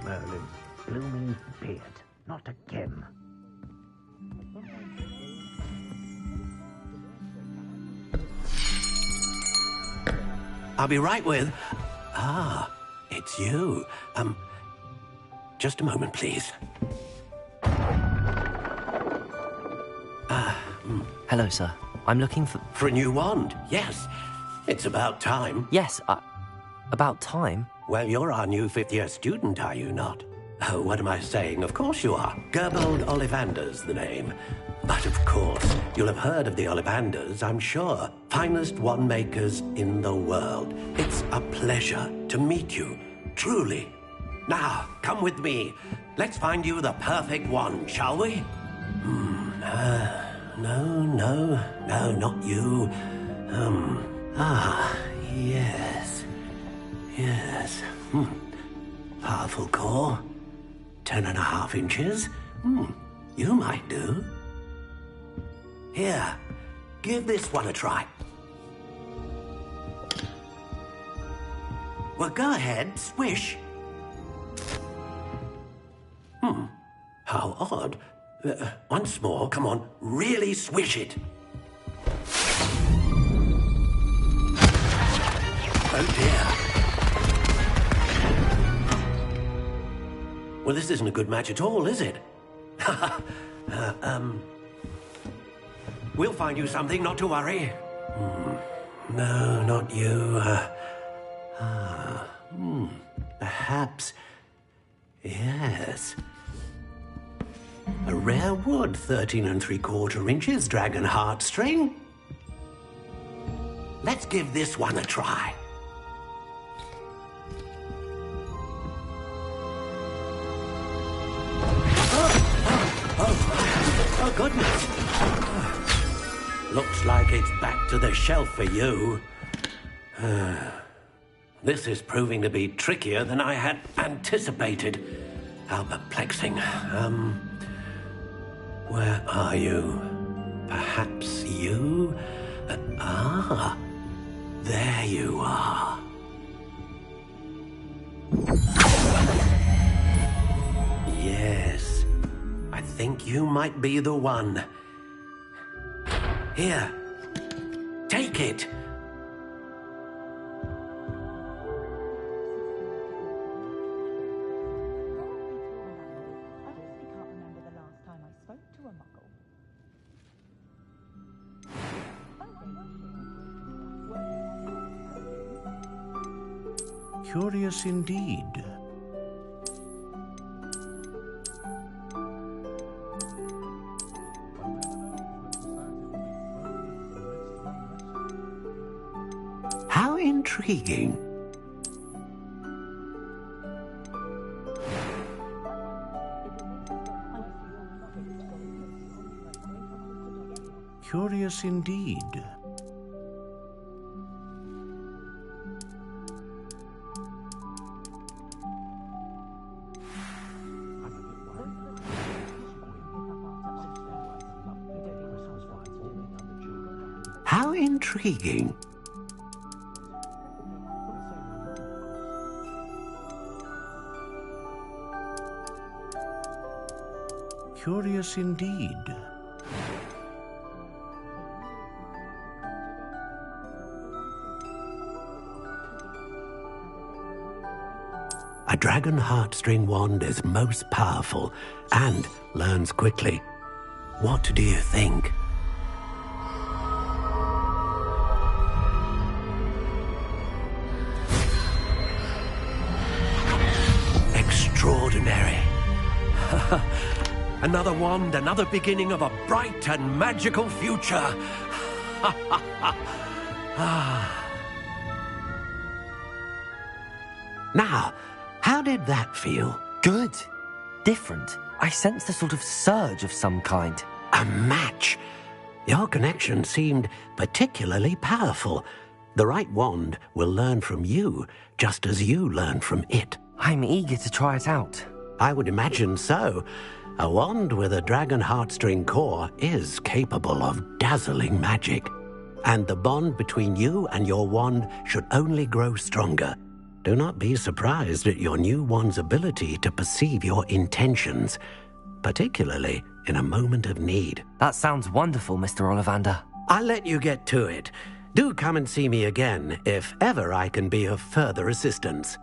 Merlin's blooming beard. Not again. I'll be right with... Ah, it's you. Just a moment, please. Hello, sir. I'm looking for... For a new wand, yes. It's about time. Yes, about time? Well, you're our new fifth-year student, are you not? Oh, what am I saying? Of course you are. Gerbold Ollivander's the name. But of course, you'll have heard of the Ollivanders, I'm sure. Finest wand makers in the world. It's a pleasure to meet you, truly. Now, come with me. Let's find you the perfect wand, shall we? No, not you. Yes. Powerful core. 10.5 inches. You might do. Here, give this one a try. Well, go ahead, swish. How odd. Once more, come on, really swish it. Oh dear. Well, this isn't a good match at all, is it? We'll find you something, not to worry. No, not you. Perhaps... Yes. A rare wood, 13 3/4 inches, dragon heartstring. Let's give this one a try. Oh, goodness. Looks like it's back to the shelf for you. This is proving to be trickier than I had anticipated. How perplexing. Where are you? Perhaps you? There you are. Yes, I think you might be the one. Here, take it. Curious indeed. How intriguing. Curious indeed. How intriguing. Curious indeed. Dragon Heartstring wand is most powerful and learns quickly. What do you think? Extraordinary. Another wand, another beginning of a bright and magical future. Now, how did that feel? Good. Different. I sensed a sort of surge of some kind. A match. Your connection seemed particularly powerful. The right wand will learn from you, just as you learn from it. I'm eager to try it out. I would imagine so. A wand with a dragon heartstring core is capable of dazzling magic. And the bond between you and your wand should only grow stronger. Do not be surprised at your new wand's ability to perceive your intentions, particularly in a moment of need. That sounds wonderful, Mr. Ollivander. I'll let you get to it. Do come and see me again if ever I can be of further assistance.